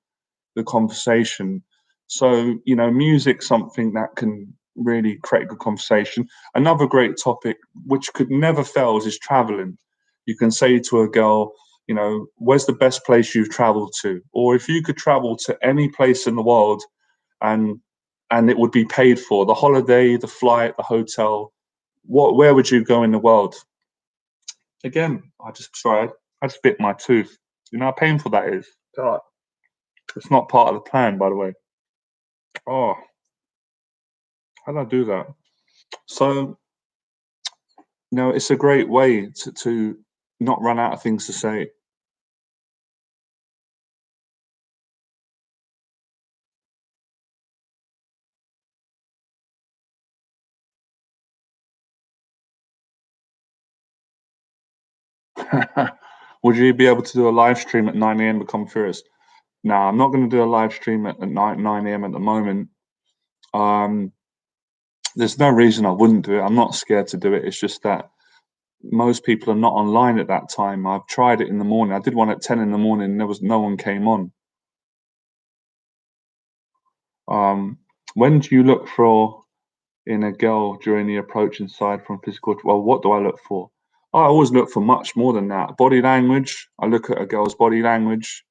the conversation. So, music, something that can really create a good conversation. Another great topic, which could never fail, is traveling. You can say to a girl, where's the best place you've traveled to? Or if you could travel to any place in the world and it would be paid for, the holiday, the flight, the hotel, where would you go in the world? Again, I just bit my tooth. You know how painful that is? God, it's not part of the plan, by the way. Oh, how did I do that? So, it's a great way to not run out of things to say. Would you be able to do a live stream at 9 a.m. Become furious? Nah, I'm not going to do a live stream at 9 a.m. at the moment. Um, there's no reason I wouldn't do it. I'm not scared to do it. It's just that most people are not online at that time. I've tried it in the morning. I did one at 10 in the morning and there was no one came on. Um, when do you look for in a girl during the approach inside from physical? Well, what do I look for? I always look for much more than that. Body language. I look at a girl's body language.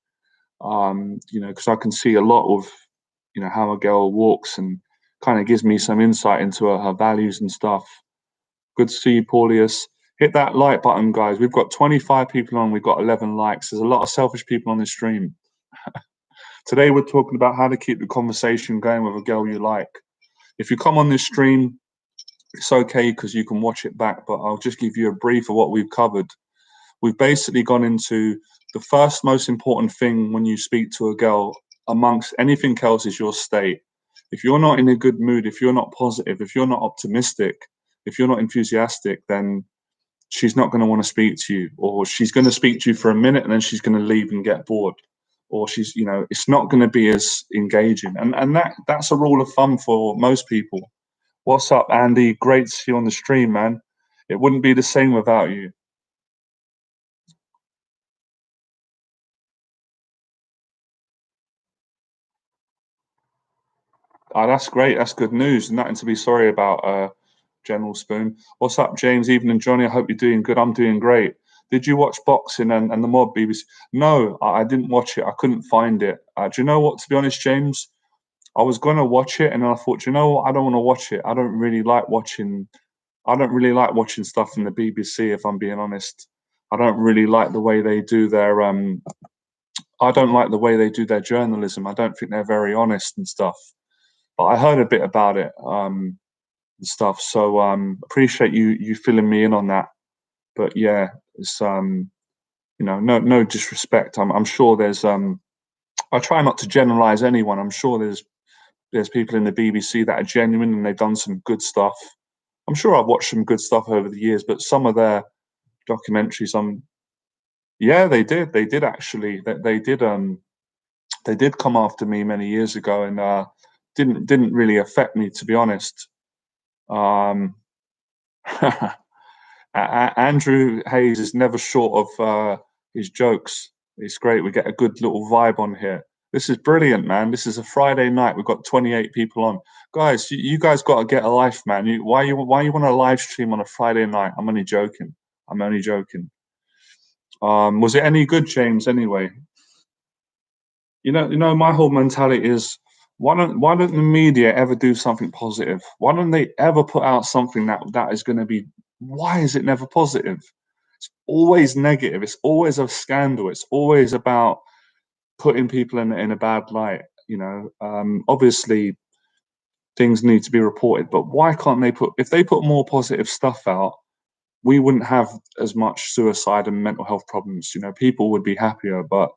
Because I can see a lot of, how a girl walks and kind of gives me some insight into her values and stuff. Good to see you, Paulius. Hit that like button, guys. We've got 25 people on. We've got 11 likes. There's a lot of selfish people on this stream. Today, we're talking about how to keep the conversation going with a girl you like. If you come on this stream, it's okay because you can watch it back, but I'll just give you a brief of what we've covered. We've basically gone into the first most important thing when you speak to a girl amongst anything else is your state. If you're not in a good mood, if you're not positive, if you're not optimistic, if you're not enthusiastic, then she's not going to want to speak to you, or she's going to speak to you for a minute and then she's going to leave and get bored, or it's not going to be as engaging. And that's a rule of thumb for most people. What's up, Andy? Great to see you on the stream, man. It wouldn't be the same without you. Oh, that's great. That's good news. Nothing to be sorry about, General Spoon. What's up, James, Even and Johnny? I hope you're doing good. I'm doing great. Did you watch Boxing and the Mob, BBC? No, I didn't watch it. I couldn't find it. Do you know what? To be honest, James, I was going to watch it, and then I thought, you know what? I don't want to watch it. I don't really like watching. I don't really like watching stuff from the BBC. If I'm being honest, I don't really like the way they do their. I don't like the way they do their journalism. I don't think they're very honest and stuff. But I heard a bit about it. And stuff. So appreciate you filling me in on that. But yeah, it's no disrespect. I'm sure there's I try not to generalize anyone. I'm sure there's people in the BBC that are genuine and they've done some good stuff. I'm sure I've watched some good stuff over the years, but some of their documentaries, yeah, they did actually. They did come after me many years ago and didn't really affect me, to be honest. Um, Andrew Hayes is never short of his jokes. It's great. We get a good little vibe on here. This is brilliant, man. This is a Friday night. We've got 28 people on. Guys, you guys got to get a life, man. Why you want to live stream on a Friday night? I'm only joking. I'm only joking. Was it any good, James? Anyway, my whole mentality is why don't the media ever do something positive? Why don't they ever put out something that is going to be? Why is it never positive? It's always negative. It's always a scandal. It's always about putting people in a bad light. Obviously things need to be reported, but why can't they if they put more positive stuff out? We wouldn't have as much suicide and mental health problems. People would be happier, but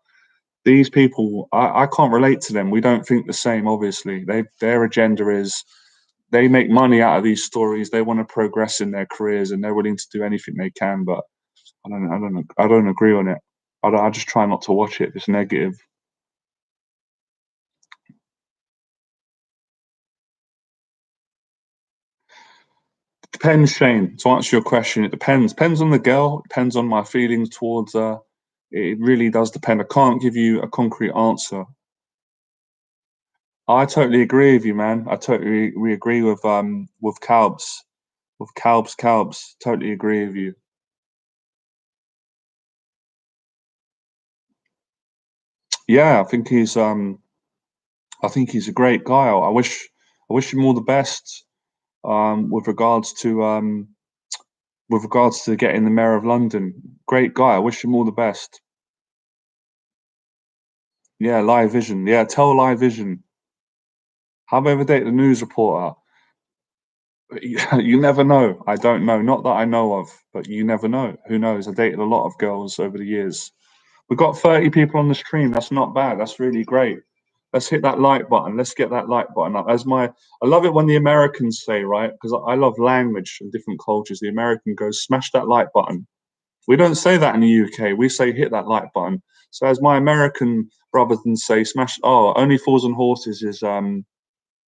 these people, I can't relate to them. We don't think the same. Obviously, their agenda is they make money out of these stories. They want to progress in their careers, and they're willing to do anything they can. But I don't agree on it. I just try not to watch it. It's negative. Depends, Shane. To answer your question, it depends. Depends on the girl. Depends on my feelings towards her. It really does depend. I can't give you a concrete answer. I totally agree with you, man. I totally we agree with Calbs, with Calbs. Totally agree with you. Yeah, I think he's a great guy. I wish him all the best with regards to getting the mayor of London. Great guy. I wish him all the best. Yeah, Live Vision. Yeah, tell Live Vision. Have I ever dated a news reporter? You never know. I don't know. Not that I know of, but you never know. Who knows? I dated a lot of girls over the years. We've got 30 people on the stream. That's not bad. That's really great. Let's hit that like button. Let's get that like button up. I love it when the Americans say, right? Because I love language and different cultures. The American goes, smash that like button. We don't say that in the UK. We say hit that like button. So as my American brothers say, smash. Oh, only fools and horses is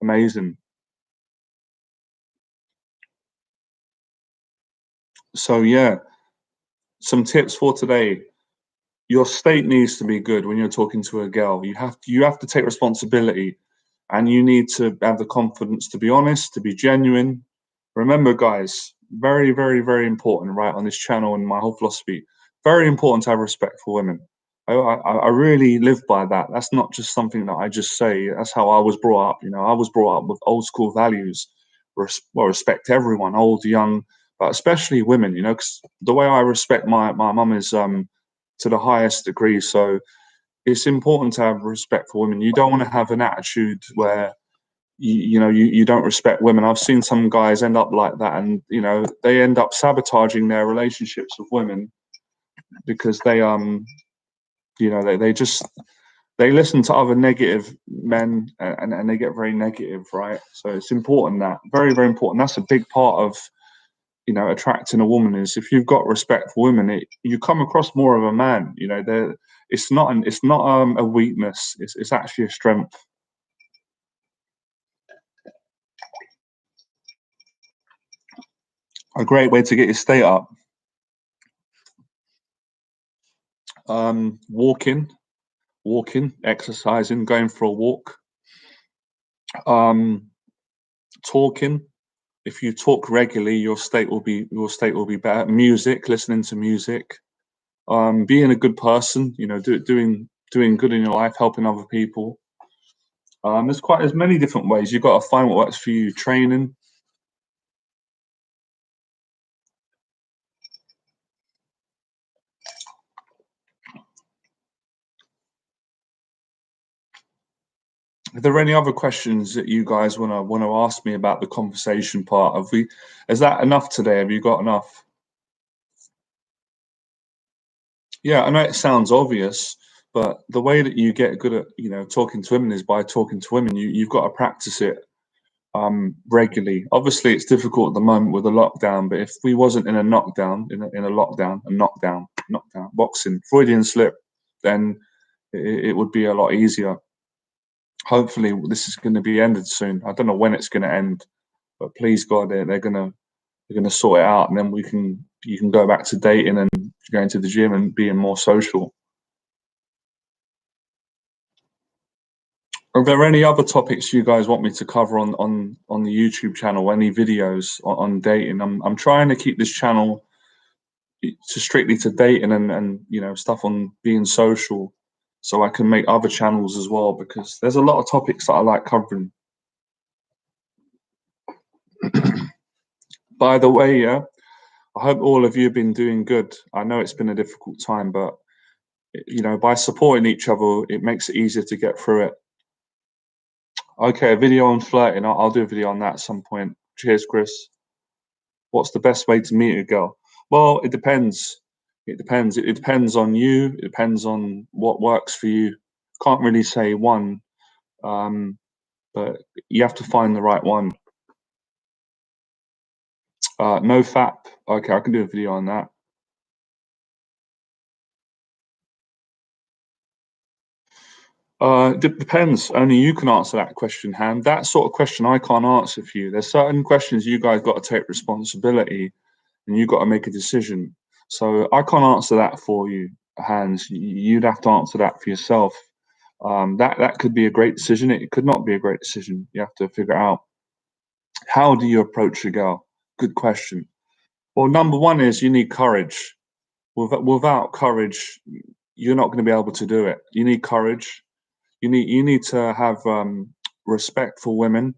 amazing. So yeah, some tips for today. Your state needs to be good when you're talking to a girl. You have to take responsibility, and you need to have the confidence to be honest, to be genuine. Remember, guys, very, very, very important, right, on this channel and my whole philosophy. Very important to have respect for women. I really live by that. That's not just something that I just say. That's how I was brought up. I was brought up with old school values. Well, respect everyone, old, young, but especially women. Because the way I respect my mum is to the highest degree. So it's important to have respect for women. You don't want to have an attitude where you don't respect women. I've seen some guys end up like that, and they end up sabotaging their relationships with women because they listen to other negative men, and they get very negative, right? So it's important, that very, very important. That's a big part of attracting a woman, is if you've got respect for women, you come across more of a man. It's not a weakness. It's actually a strength. A great way to get your state up. Walking, exercising, going for a walk, um, talking. If you talk regularly, your state will be better. Music, listening to music, being a good person. Doing good in your life, helping other people. There's many different ways. You've got to find what works for you. Training. Are there any other questions that you guys wanna ask me about the conversation part? Is that enough today? Have you got enough? Yeah, I know it sounds obvious, but the way that you get good at talking to women is by talking to women. You've got to practice it regularly. Obviously, it's difficult at the moment with the lockdown, but if we wasn't in a knockdown, in a lockdown, a knockdown, boxing, Freudian slip, then it would be a lot easier. Hopefully, this is going to be ended soon. I don't know when it's going to end, but please God, they're gonna sort it out, and then you can go back to dating and going to the gym and being more social. Are there any other topics you guys want me to cover on the YouTube channel? Any videos on dating? I'm trying to keep this channel to strictly to dating and stuff on being social, so I can make other channels as well, because there's a lot of topics that I like covering. By the way, yeah, I hope all of you have been doing good. I know it's been a difficult time, but by supporting each other, it makes it easier to get through it. Okay, a video on flirting. I'll do a video on that at some point. Cheers, Chris. What's the best way to meet a girl? Well, it depends. It depends. It depends on you. It depends on what works for you. Can't really say one, um, but you have to find the right one. No fap. Okay, I can do a video on that. Depends. Only you can answer that question, Han. That sort of question I can't answer for you. There's certain questions you guys got to take responsibility, and you got to make a decision. So I can't answer that for you, Hans. You'd have to answer that for yourself. That could be a great decision. It could not be a great decision. You have to figure out, how do you approach a girl? Good question. Well, number one is you need courage. Without courage, you're not going to be able to do it. You need courage. You need to have respect for women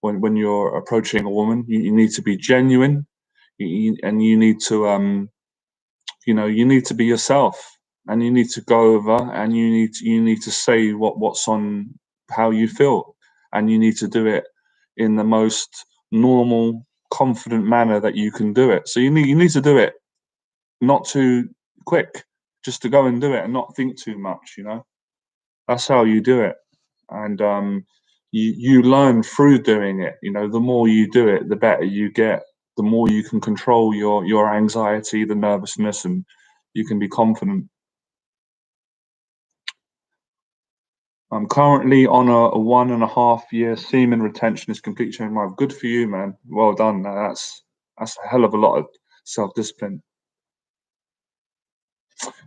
when you're approaching a woman. You need to be genuine, and you need to be yourself, and you need to go over, and you need to say what's on, how you feel, and you need to do it in the most normal, confident manner that you can do it. So you need to do it not too quick, just to go and do it and not think too much. That's how you do it, and you learn through doing it. The more you do it, the better you get. the more you can control your anxiety, the nervousness, and you can be confident. I'm currently on a 1.5 year semen retentionist complete chain live. Good for you, man. Well done. That's a hell of a lot of self-discipline.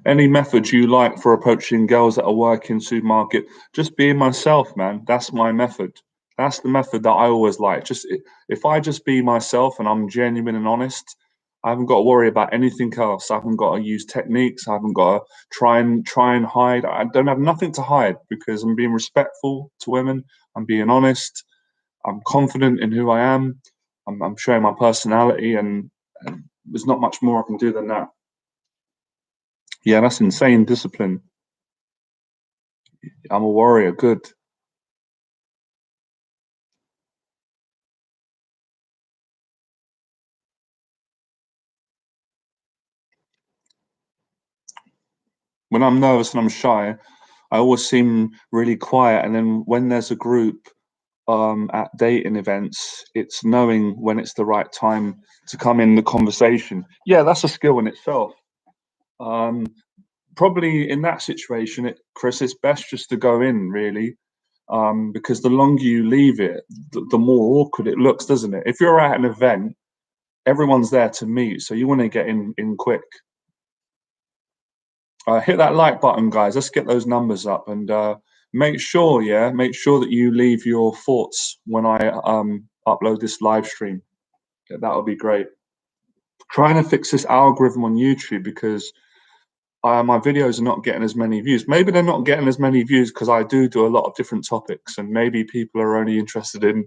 Any method you like for approaching girls at a working supermarket? Just being myself, man. That's my method. That's the method that I always like. If I just be myself and I'm genuine and honest, I haven't got to worry about anything else. I haven't got to use techniques. I haven't got to try and hide. I don't have nothing to hide because I'm being respectful to women. I'm being honest. I'm confident in who I am. I'm showing my personality, and there's not much more I can do than that. Yeah, that's insane discipline. I'm a warrior. Good. When I'm nervous and I'm shy, I always seem really quiet. And then when there's a group at dating events, it's knowing when it's the right time to come in the conversation. Yeah, that's a skill in itself. Um, Probably in that situation, Chris, it's best just to go in really, because the longer you leave it, the more awkward it looks, doesn't it? If you're at an event, everyone's there to meet, so you want to get in quick. Hit that like button, guys. Let's get those numbers up, and make sure that you leave your thoughts when I upload this live stream. Yeah, that'll be great. Trying to fix this algorithm on YouTube because my videos are not getting as many views. Maybe they're not getting as many views because I do a lot of different topics, and maybe people are only interested in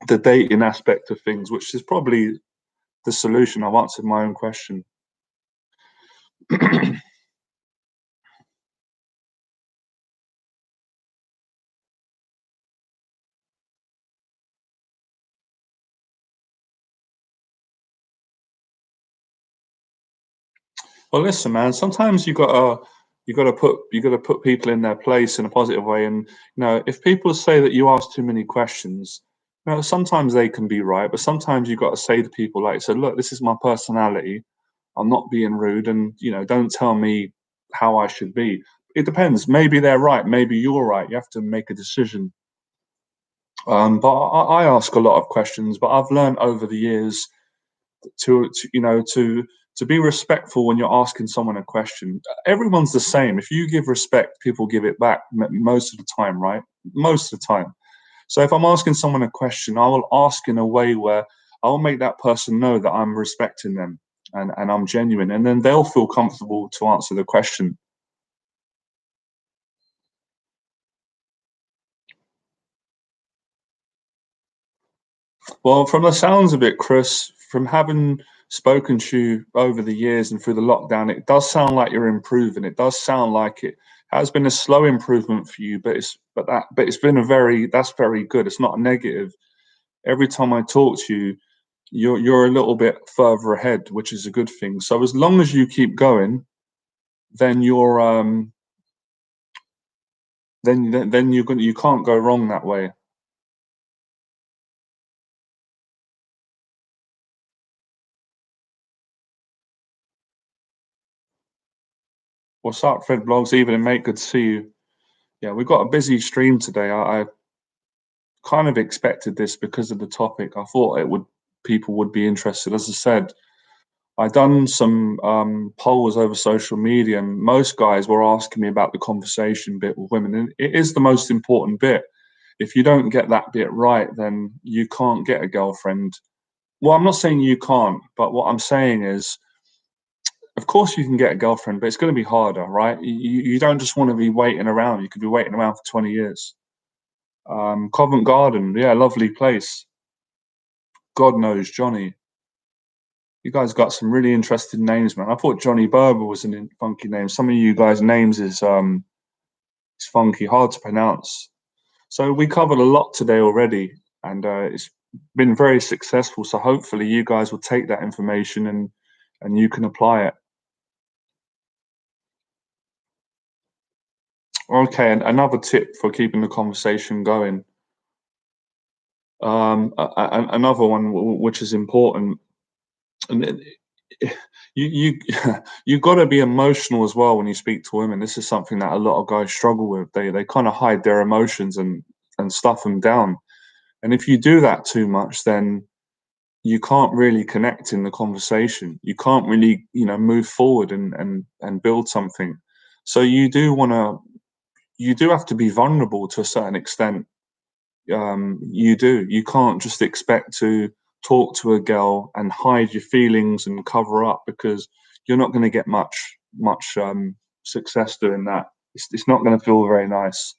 the dating aspect of things, which is probably the solution. I've answered my own question. Well, listen, man. Sometimes you gotta put people in their place in a positive way. And if people say that you ask too many questions, sometimes they can be right, but sometimes you got to say to people like, "So look, this is my personality. I'm not being rude, and don't tell me how I should be." It depends. Maybe they're right. Maybe you're right. You have to make a decision. But I ask a lot of questions, but I've learned over the years to be respectful when you're asking someone a question. Everyone's the same. If you give respect, people give it back most of the time, right? Most of the time. So if I'm asking someone a question, I will ask in a way where I'll make that person know that I'm respecting them and I'm genuine, and then they'll feel comfortable to answer the question. Well, from the sounds of it, Chris, from having spoken to you over the years and through the lockdown, it does sound like you're improving. It does sound like it has been a slow improvement for you, but it's been that's very good. It's not a negative. Every time I talk to you, you're a little bit further ahead, which is a good thing. So as long as you keep going, then you can't go wrong that way. What's up, Fred Blogs? Evening, mate. Good to see you. Yeah, we've got a busy stream today. I kind of expected this because of the topic. I thought people would be interested. As I said, I done some polls over social media, and most guys were asking me about the conversation bit with women, and it is the most important bit. If you don't get that bit right, then you can't get a girlfriend. Well, I'm not saying you can't, but what I'm saying is, of course, you can get a girlfriend, but it's going to be harder, right? You don't just want to be waiting around. You could be waiting around for 20 years. Covent Garden, yeah, lovely place. God knows Johnny. You guys got some really interesting names, man. I thought Johnny Berba was a funky name. Some of you guys' names is funky, hard to pronounce. So we covered a lot today already, and it's been very successful. So hopefully you guys will take that information and you can apply it. Okay, and another tip for keeping the conversation going. Another one which is important, and you you got to be emotional as well when you speak to women. This is something that a lot of guys struggle with. They kind of hide their emotions and stuff them down. And if you do that too much, then you can't really connect in the conversation. You can't really, move forward and build something. So you do have to be vulnerable to a certain extent. You do. You can't just expect to talk to a girl and hide your feelings and cover up, because you're not going to get much success doing that. It's not going to feel very nice.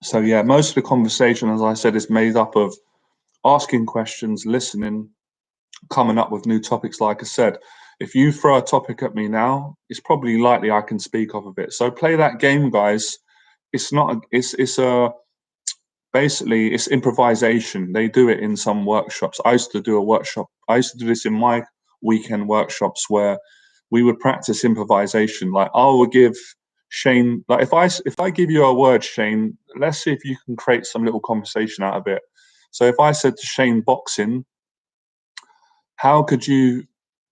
So yeah, most of the conversation, as I said, is made up of asking questions, listening, coming up with new topics. Like I said, if you throw a topic at me now, it's probably likely I can speak off of it. So play that game, guys. It's not. It's a basically it's improvisation. They do it in some workshops. I used to do a workshop. I used to do this in my weekend workshops where we would practice improvisation. Like I will give Shane, like if I give you a word, Shane, let's see if you can create some little conversation out of it. So if I said to Shane boxing, how could you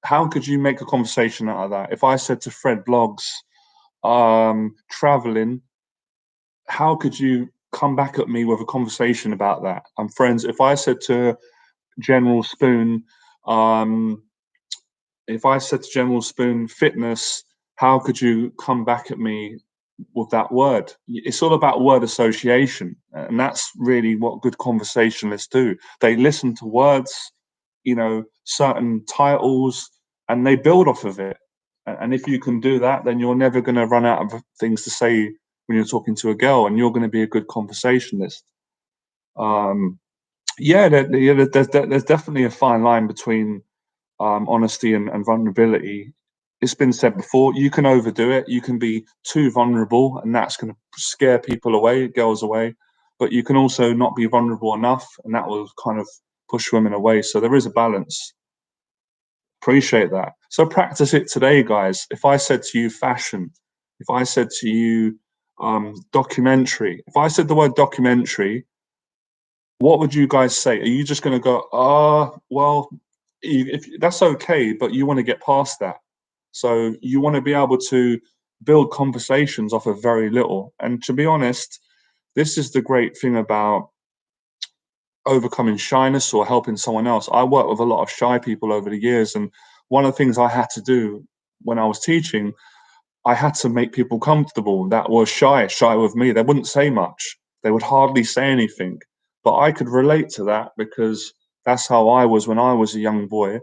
how could you make a conversation out of that? If I said to Fred blogs, traveling, how could you come back at me with a conversation about that? I'm friends. If I said to General Spoon, um, if I said to General Spoon fitness, how could you come back at me with that word? It's all about word association, and that's really what good conversationalists do. They listen to words, certain titles, and they build off of it. And if you can do that, then you're never going to run out of things to say when you're talking to a girl, and you're going to be a good conversationalist. Um, yeah, there's definitely a fine line between honesty and vulnerability. It's been said before, you can overdo it. You can be too vulnerable, and that's going to scare people away, girls away. But you can also not be vulnerable enough, and that will kind of push women away. So there is a balance. Appreciate that. So practice it today, guys. If I said to you fashion, if I said to you documentary, if I said the word documentary, what would you guys say? Are you just going to go, well, if that's okay, but you want to get past that. So you want to be able to build conversations off of very little. And to be honest, this is the great thing about overcoming shyness or helping someone else. I work with a lot of shy people over the years, and one of the things I had to do when I was teaching, I had to make people comfortable that were shy with me. They wouldn't say much. They would hardly say anything. But I could relate to that because that's how I was when I was a young boy.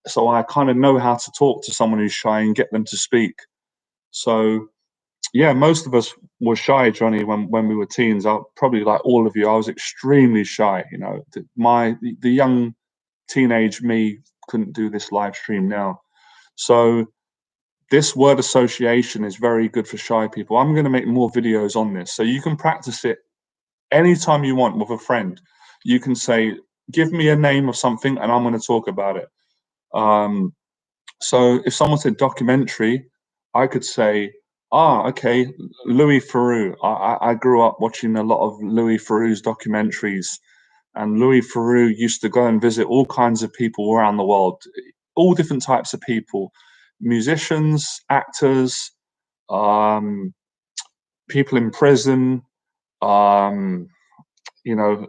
So I kind of know how to talk to someone who's shy and get them to speak. So yeah, most of us were shy, Johnny, when we were teens. I probably like all of you. I was extremely shy. The young teenage me couldn't do this live stream now. So this word association is very good for shy people. I'm going to make more videos on this, so you can practice it anytime you want with a friend. You can say, "Give me a name of something," and I'm going to talk about it. Um, So if someone said documentary, I could say, okay, Louis Theroux. I grew up watching a lot of Louis Theroux's documentaries, and Louis Theroux used to go and visit all kinds of people around the world, all different types of people, musicians, actors, um, people in prison, um,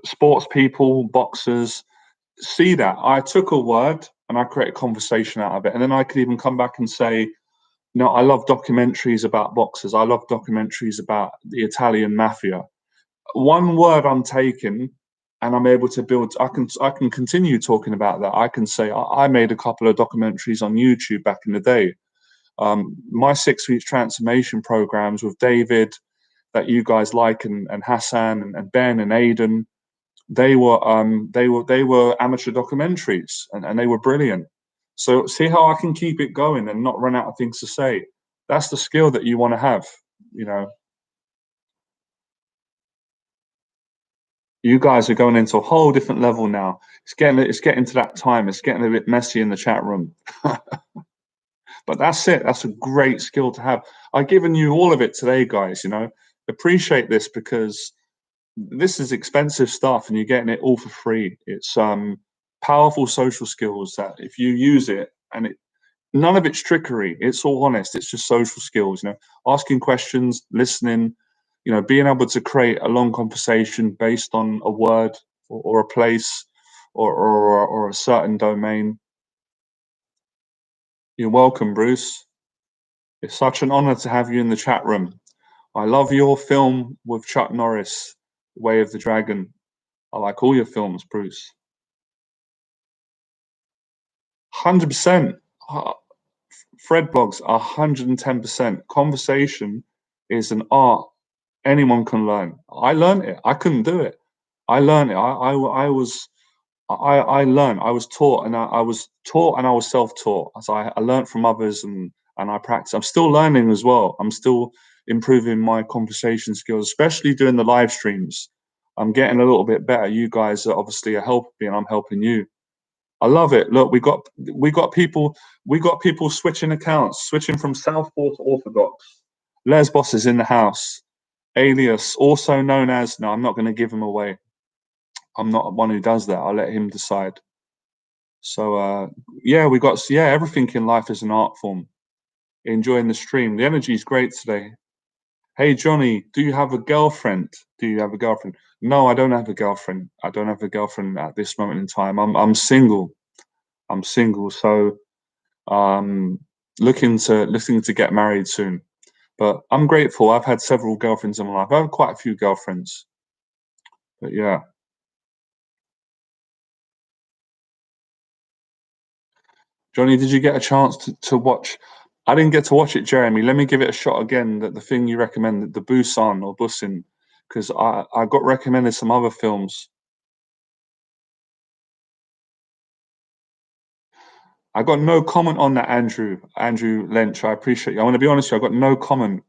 sports people, boxers. See that I took a word and I create a conversation out of it, and then I could even come back and say, no, I love documentaries about boxers. I love documentaries about the Italian mafia. One word I'm taking, and I'm able to build. I can continue talking about that. I can say I made a couple of documentaries on YouTube back in the day. My 6 weeks transformation programs with David that you guys like, and Hassan and Ben and Aiden, they were amateur documentaries, and they were brilliant. So see how I can keep it going and not run out of things to say. That's the skill that you want to have. You know, you guys are going into a whole different level now. It's getting to that time. It's getting a bit messy in the chat room. But that's it. That's a great skill to have. I've given you all of it today, guys. appreciate this because this is expensive stuff and you're getting it all for free. It's powerful social skills that if you use it, and none of it's trickery, it's all honest, it's just social skills, asking questions, listening, being able to create a long conversation based on a word or a place or a certain domain. You're welcome, Bruce. It's such an honor to have you in the chat room. I love your film with Chuck Norris, Way of the Dragon. I like all your films, Bruce. 100%. Fred blogs, 110%. Conversation is an art anyone can learn. I learned it. I couldn't do it. I learned it. I learned. I was taught, and I was taught, and I was self-taught. So I learned from others, and I practice. I'm still learning as well. I'm still improving my conversation skills, especially doing the live streams. I'm getting a little bit better. You guys are obviously helping me, and I'm helping you. I love it. Look, we got people switching accounts, switching from Southpaw to Orthodox. Lesbos is in the house. Alias, also known as, no, I'm not going to give him away. I'm not one who does that. I'll let him decide. So yeah, everything in life is an art form. Enjoying the stream. The energy is great today. Hey Johnny, do you have a girlfriend? Do you have a girlfriend? No, I don't have a girlfriend. I don't have a girlfriend at this moment in time. I'm single. I'm single, so looking to get married soon. But I'm grateful. I've had several girlfriends in my life. I have quite a few girlfriends. But yeah. Johnny, did you get a chance to watch? I didn't get to watch it, Jeremy. Let me give it a shot again. The thing you recommended, the Busan or Busin, because I got recommended some other films. I got no comment on that, Andrew Lynch. I appreciate you. I want to be honest with you. I got no comment.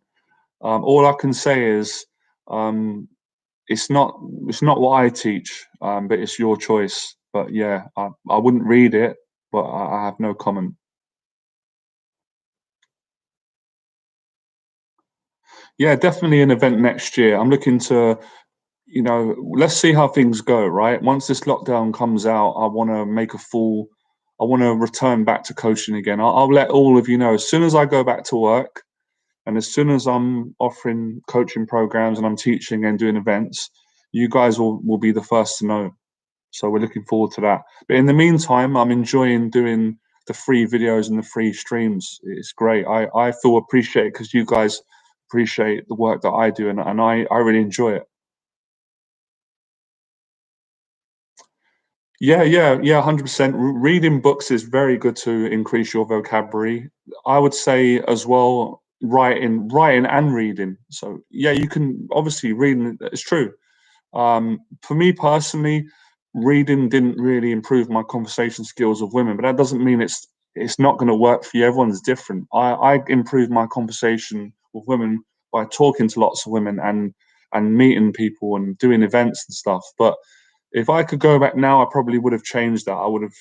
All I can say is um, it's not what I teach, but it's your choice. But yeah, I wouldn't read it, but I have no comment. Yeah, definitely an event next year. I'm looking to, let's see how things go, right? Once this lockdown comes out, I want to return back to coaching again. I'll let all of you know as soon as I go back to work and as soon as I'm offering coaching programs and I'm teaching and doing events, you guys will be the first to know. So we're looking forward to that. But in the meantime, I'm enjoying doing the free videos and the free streams. It's great. I feel appreciated because you guys appreciate the work that I do, and I really enjoy it. Yeah, 100%. Reading books is very good to increase your vocabulary. I would say as well, writing and reading. So yeah, you can obviously reading. It's true. For me personally, reading didn't really improve my conversation skills with women, but that doesn't mean it's not going to work for you. Everyone's different. I improved my conversation with women by talking to lots of women and meeting people and doing events and stuff. But if I could go back now, I probably would have changed that. I would have,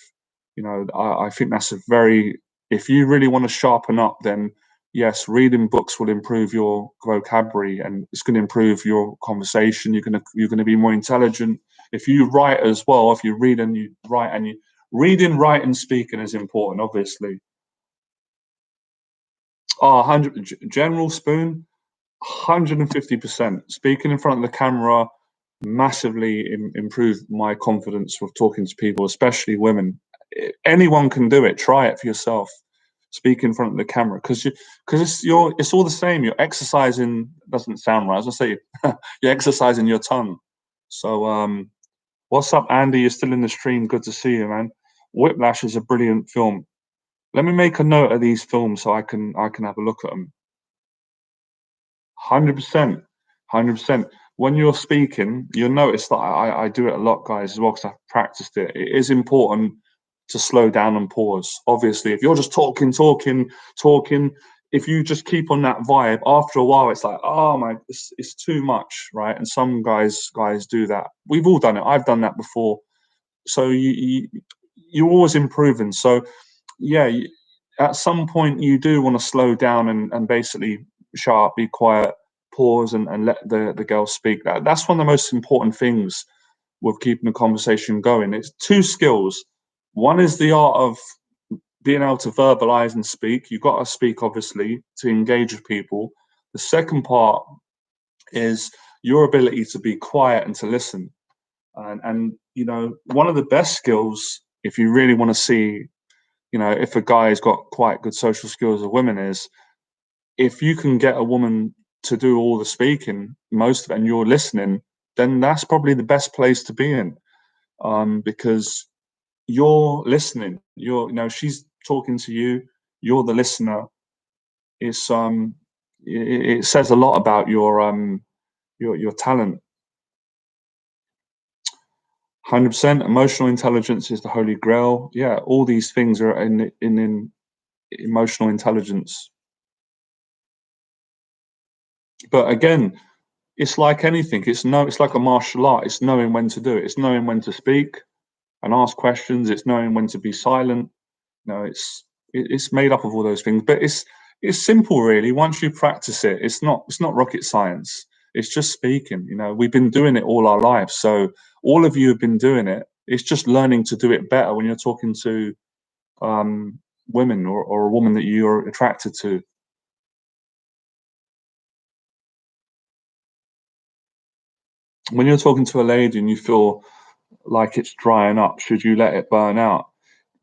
I think that's a very, if you really want to sharpen up, then yes, reading books will improve your vocabulary and it's going to improve your conversation. You're going to be more intelligent. If you write as well, if you read and you write and you reading, writing, speaking is important, obviously. Oh, 100 General Spoon, 150%. Speaking in front of the camera massively improved my confidence with talking to people, especially women. Anyone can do it. Try it for yourself. Speak in front of the camera because it's all the same. You're exercising. Doesn't sound right. As I say, you're exercising your tongue. So what's up, Andy? You're still in the stream. Good to see you, man. Whiplash is a brilliant film. Let me make a note of these films so I can have a look at them. 100%, 100%. When you're speaking, you'll notice that I do it a lot, guys, as well, because I've practiced it. It is important to slow down and pause. Obviously, if you're just talking, if you just keep on that vibe, after a while, it's like, oh my, it's too much, right? And some guys do that. We've all done it. I've done that before. So you're always improving. So yeah, at some point you do want to slow down and basically shut up, be quiet, pause and let the girl speak. That's one of the most important things with keeping the conversation going. It's two skills. One is the art of being able to verbalize and speak. You've got to speak, obviously, to engage with people. The second part is your ability to be quiet and to listen. And one of the best skills, if you really want to see, if a guy has got quite good social skills of women, is if you can get a woman to do all the speaking, most of it, and you're listening, then that's probably the best place to be in, because you're listening. She's talking to you. You're the listener. It says a lot about your talent. 100% emotional intelligence is the holy grail. Yeah, all these things are in emotional intelligence. But again, it's like anything. It's like a martial art. It's knowing when to do it. It's knowing when to speak and ask questions. It's knowing when to be silent. It's made up of all those things. But it's simple, really. Once you practice it, it's not rocket science. It's just speaking. We've been doing it all our lives. So all of you have been doing it. It's just learning to do it better when you're talking to women, or a woman that you're attracted to. When you're talking to a lady and you feel like it's drying up, should you let it burn out?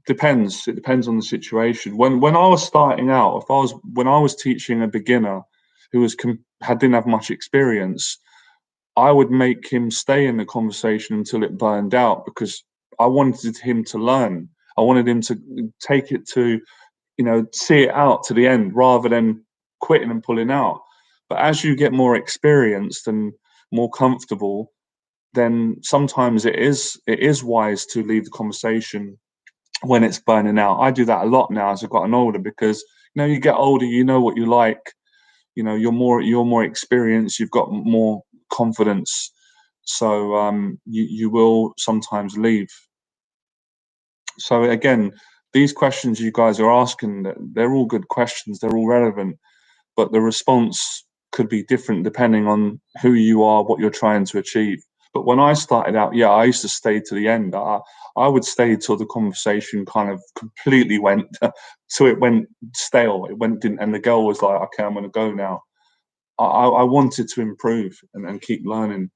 Depends. It depends on the situation. When I was starting out, when I was teaching a beginner who didn't have much experience, I would make him stay in the conversation until it burned out, because I wanted him to learn. I wanted him to take it to, see it out to the end rather than quitting and pulling out. But as you get more experienced and more comfortable, then sometimes it is wise to leave the conversation when it's burning out. I do that a lot now as I've gotten older, because you get older, you know what you like, you're more experienced, you've got more confidence. So you will sometimes leave. So again, these questions you guys are asking, they're all good questions, they're all relevant, but the response could be different depending on who you are, what you're trying to achieve. But when I started out, yeah, I used to stay to the end. I would stay till the conversation kind of completely went, so it went stale. It went didn't, and the girl was like, "Okay, I'm going to go now." I wanted to improve and keep learning.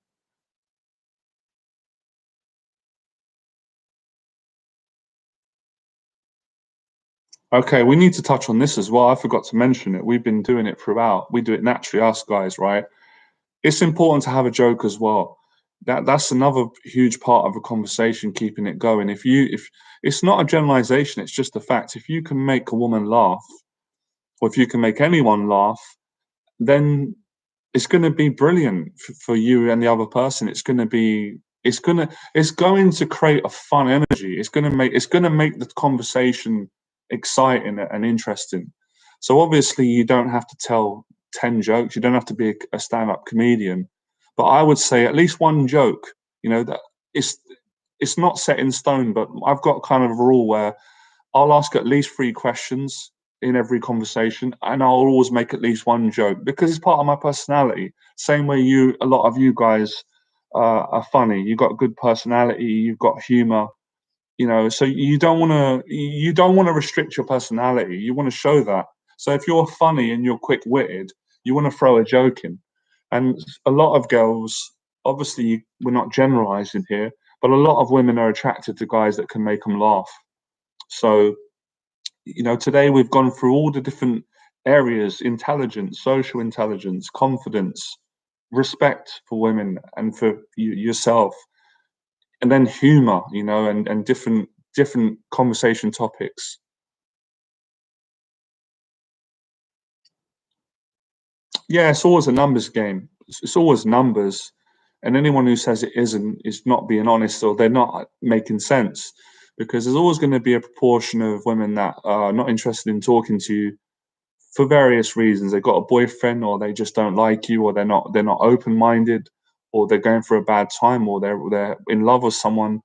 Okay, we need to touch on this as well. I forgot to mention it. We've been doing it throughout. We do it naturally, us guys, right? It's important to have a joke as well. That's another huge part of a conversation, keeping it going. If it's not a generalization, it's just a fact. If you can make a woman laugh, or if you can make anyone laugh, then it's going to be brilliant for you and the other person. It's going to create a fun energy. It's going to make the conversation exciting and interesting. So obviously you don't have to tell 10 jokes. You don't have to be a stand-up comedian, but I would say at least one joke. That it's it's not set in stone, but I've got kind of a rule where I'll ask at least three questions in every conversation, and I'll always make at least one joke, because it's part of my personality. Same way a lot of you guys are funny. You've got good personality. You've got humor. So you don't want to restrict your personality. You want to show that. So if you're funny and you're quick-witted, you want to throw a joke in. And a lot of girls, obviously, we're not generalizing here, but a lot of women are attracted to guys that can make them laugh. So today we've gone through all the different areas: intelligence, social intelligence, confidence, respect for women and for yourself, and then humor, and different conversation topics. Yeah, it's always a numbers game. It's always numbers, and anyone who says it isn't is not being honest, or they're not making sense, because there's always going to be a proportion of women that are not interested in talking to you for various reasons. They've got a boyfriend, or they just don't like you, or they're not open-minded, or they're going through a bad time, or they're in love with someone.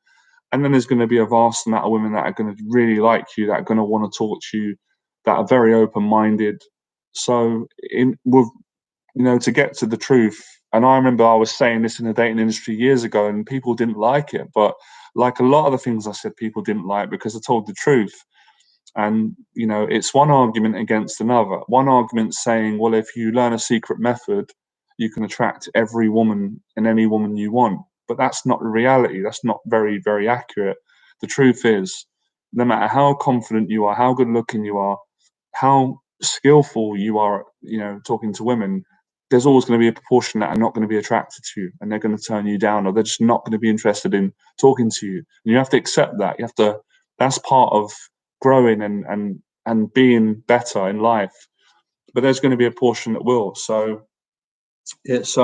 And then there's going to be a vast amount of women that are going to really like you, that are going to want to talk to you, that are very open-minded. So in with to get to the truth. And I remember I was saying this in the dating industry years ago, and people didn't like it. But like a lot of the things I said, people didn't like because I told the truth. And it's one argument against another. One argument saying, well, if you learn a secret method, you can attract every woman and any woman you want. But that's not the reality. That's not very, very accurate. The truth is, no matter how confident you are, how good looking you are, how skillful you are, talking to women, there's always going to be a proportion that are not going to be attracted to you, and they're going to turn you down, or they're just not going to be interested in talking to you. And you have to accept that. You have to. That's part of growing and being better in life. But there's going to be a portion that will. So it's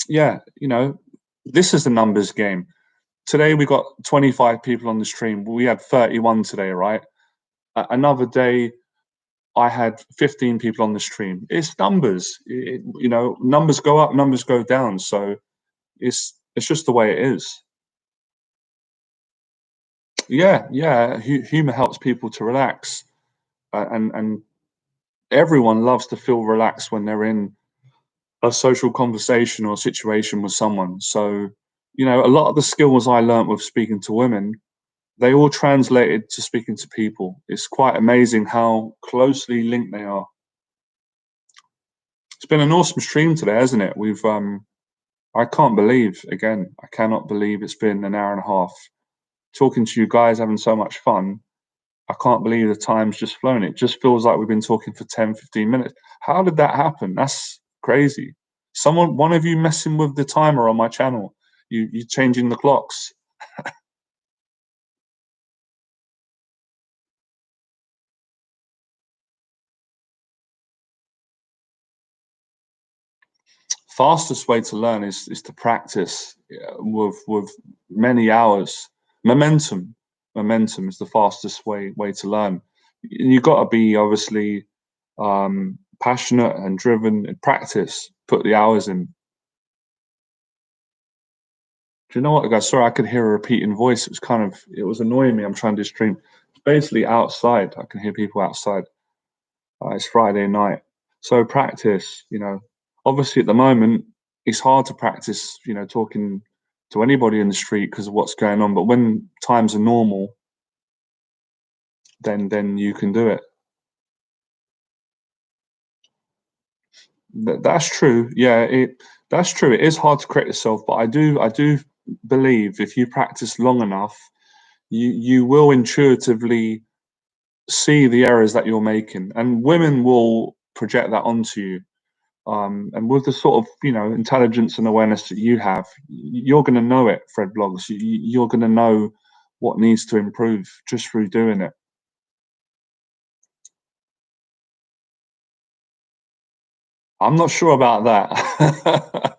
yeah, this is the numbers game. Today we got 25 people on the stream. We had 31 today, right? Another day I had 15 people on the stream. It's numbers. Numbers go up, numbers go down. So it's just the way it is. Yeah, yeah. Humor helps people to relax, and everyone loves to feel relaxed when they're in a social conversation or situation with someone. So, a lot of the skills I learnt with speaking to women, they all translated to speaking to people. It's quite amazing how closely linked they are. It's been an awesome stream today, hasn't it? I can't believe, again, I cannot believe it's been an hour and a half talking to you guys, having so much fun. I can't believe the time's just flown. It just feels like we've been talking for 10, 15 minutes. How did that happen? That's crazy. One of you messing with the timer on my channel. You changing the clocks. Fastest way to learn is to practice, with many hours. Momentum. Momentum is the fastest way to learn. You've got to be obviously passionate and driven and practice. Put the hours in. Do you know what, guys? Sorry, I could hear a repeating voice. It was annoying me. I'm trying to stream. It's basically outside. I can hear people outside. It's Friday night. So practice, obviously at the moment, it's hard to practice, talking to anybody in the street because of what's going on. But when times are normal, then you can do it. That's true. Yeah, that's true. It is hard to correct yourself, but I do believe if you practice long enough, you will intuitively see the errors that you're making, and women will project that onto you. And with the sort of intelligence and awareness that you have, you're going to know it, Fred Blogs. You're going to know what needs to improve just through doing it. I'm not sure about that.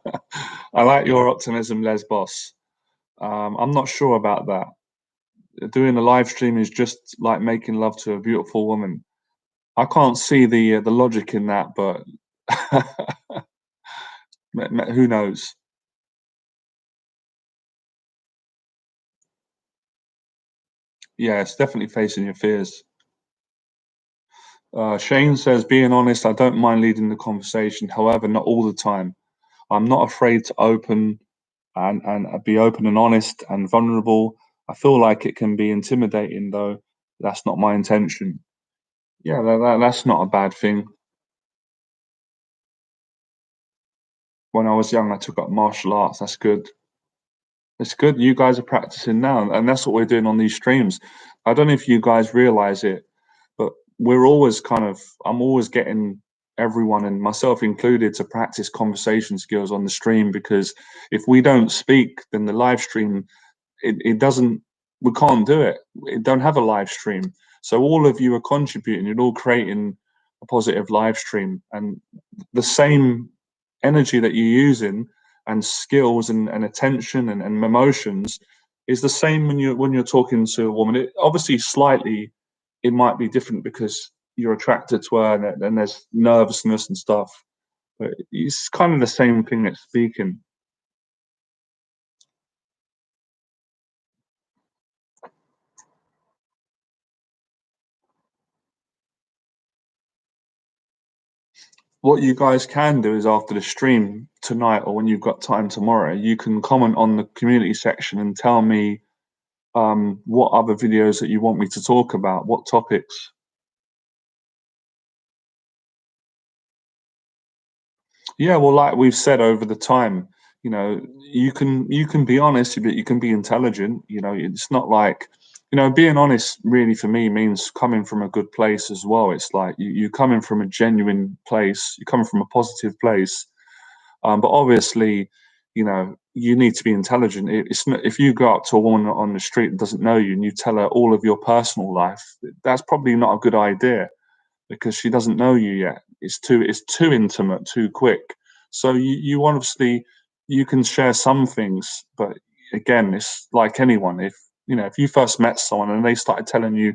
I like your optimism, Les Boss. I'm not sure about that. Doing a live stream is just like making love to a beautiful woman. I can't see the logic in that, but who knows? Yeah, it's definitely facing your fears. Shane says, being honest, I don't mind leading the conversation. However, not all the time. I'm not afraid to open and be open and honest and vulnerable. I feel like it can be intimidating, though. That's not my intention. Yeah, that's not a bad thing. When I was young, I took up martial arts. That's good. It's good. You guys are practicing now, and that's what we're doing on these streams. I don't know if you guys realize it, but we're always I'm always getting everyone and myself included to practice conversation skills on the stream, because if we don't speak, then the live stream, it doesn't, we can't do it. We don't have a live stream. So all of you are contributing, you're all creating a positive live stream, and the same energy that you're using and skills and attention and emotions is the same when you're talking to a woman. It obviously slightly, it might be different because you're attracted to her, and there's nervousness and stuff, but it's kind of the same thing as speaking. What you guys can do is after the stream tonight or when you've got time tomorrow, you can comment on the community section and tell me what other videos that you want me to talk about, what topics. Yeah, well, like we've said over the time, you can be honest, but you can be intelligent. It's not like, being honest really for me means coming from a good place as well. It's like you coming from a genuine place, you're coming from a positive place. But obviously, you need to be intelligent. It's not, if you go up to a woman on the street that doesn't know you and you tell her all of your personal life, that's probably not a good idea because she doesn't know you yet. It's too intimate, too quick. So you obviously you can share some things, but again, it's like anyone. If you first met someone and they started telling you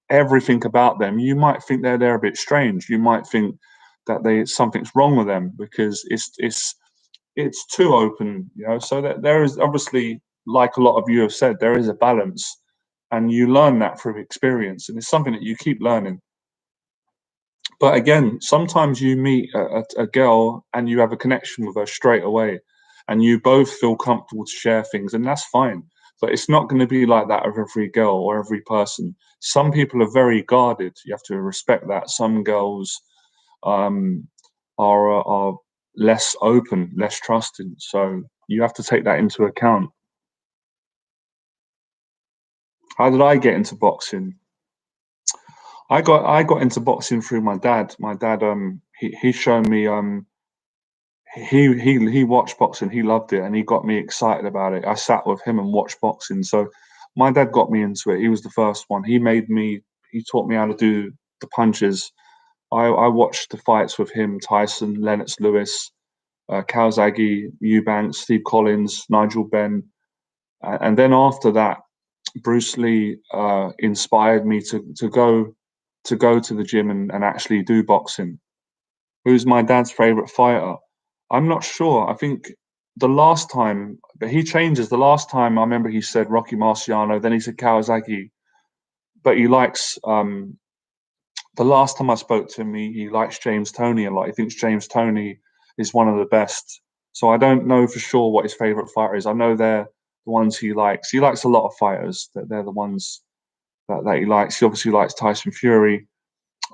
everything about them, you might think they're a bit strange. You might think that they something's wrong with them because it's too open. So that there is obviously, like a lot of you have said, there is a balance, and you learn that through experience, and it's something that you keep learning. But again, sometimes you meet a girl and you have a connection with her straight away, and you both feel comfortable to share things, and that's fine. But it's not going to be like that with every girl or every person. Some people are very guarded. You have to respect that. Some girls um, are less open, less trusting. So you have to take that into account. How did I get into boxing? I got into boxing through my dad. My dad he showed me he watched boxing, he loved it, and he got me excited about it. I sat with him and watched boxing. So my dad got me into it. He was the first one. He taught me how to do the punches. I watched the fights with him, Tyson, Lennox Lewis, Calzaghe, Eubanks, Steve Collins, Nigel Benn. And then after that, Bruce Lee inspired me to go to the gym and actually do boxing. Who's my dad's favorite fighter? I'm not sure. I think the last time, but he changes. The last time I remember he said Rocky Marciano, then he said Kawasaki, but he likes. The last time I spoke to him, he likes James Toney a lot. He thinks James Toney is one of the best. So I don't know for sure what his favorite fighter is. I know they're the ones he likes. He likes a lot of fighters. That they're the ones that he likes. He obviously likes Tyson Fury.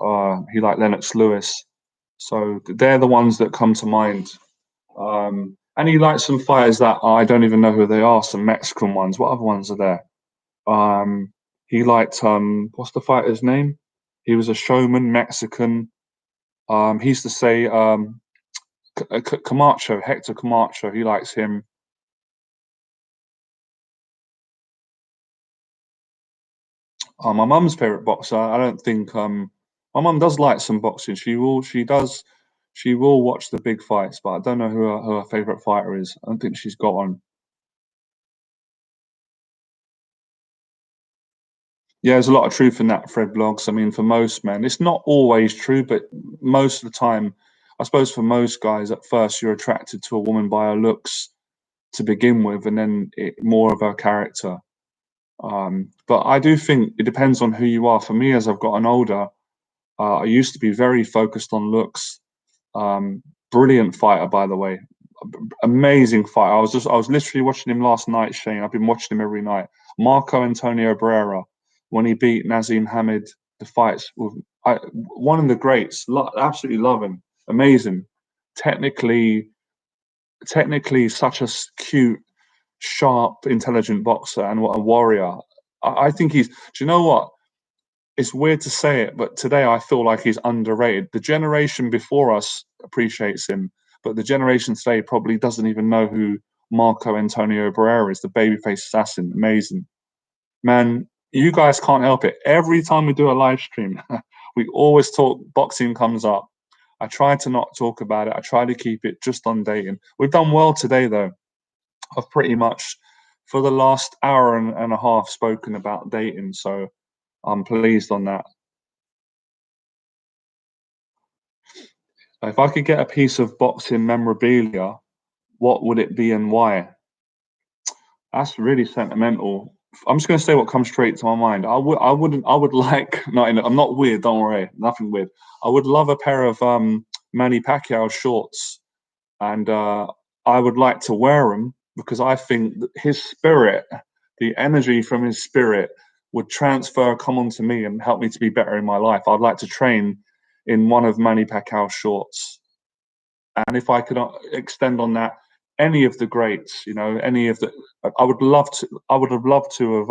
He liked Lennox Lewis. So they're the ones that come to mind. And he likes some fighters that I don't even know who they are, some Mexican ones. What other ones are there? He liked what's the fighter's name? He was a showman, Mexican. He used to say Camacho, Hector Camacho. He likes him. My mum's favorite boxer. I don't think my mum does like some boxing. She will watch the big fights, but I don't know who her favorite fighter is. I don't think she's got one. Yeah, there's a lot of truth in that, Fred Blogs. I mean, for most men, it's not always true, but most of the time, I suppose for most guys, at first you're attracted to a woman by her looks to begin with, and then more of her character. But I do think it depends on who you are. For me, as I've gotten older, I used to be very focused on looks. Brilliant fighter, by the way. Amazing fighter. I was literally watching him last night, Shane. I've been watching him every night. Marco Antonio Barrera, when he beat Nazim Hamid, the fights with one of the greats. Absolutely love him. Amazing. Technically, technically, such a cute, sharp, intelligent boxer and what a warrior. I think he's. Do you know what? It's weird to say it, but today I feel like he's underrated. The generation before us appreciates him, but the generation today probably doesn't even know who Marco Antonio Barrera is, the babyface assassin. Amazing. Man, you guys can't help it. Every time we do a live stream, we always talk boxing comes up. I try to not talk about it. I try to keep it just on dating. We've done well today though. I've pretty much for the last hour and a half spoken about dating, so I'm pleased on that. If I could get a piece of boxing memorabilia, what would it be and why? That's really sentimental. I'm just going to say what comes straight to my mind. I wouldn't, I would like, not in, I'm not weird, don't worry, nothing weird. I would love a pair of Manny Pacquiao shorts, and I would like to wear them because I think that his spirit, the energy from his spirit, would transfer, come onto me, and help me to be better in my life. I'd like to train in one of Manny Pacquiao's shorts, and if I could extend on that, any of the greats, you know, any of the, I would love to. I would have loved to have.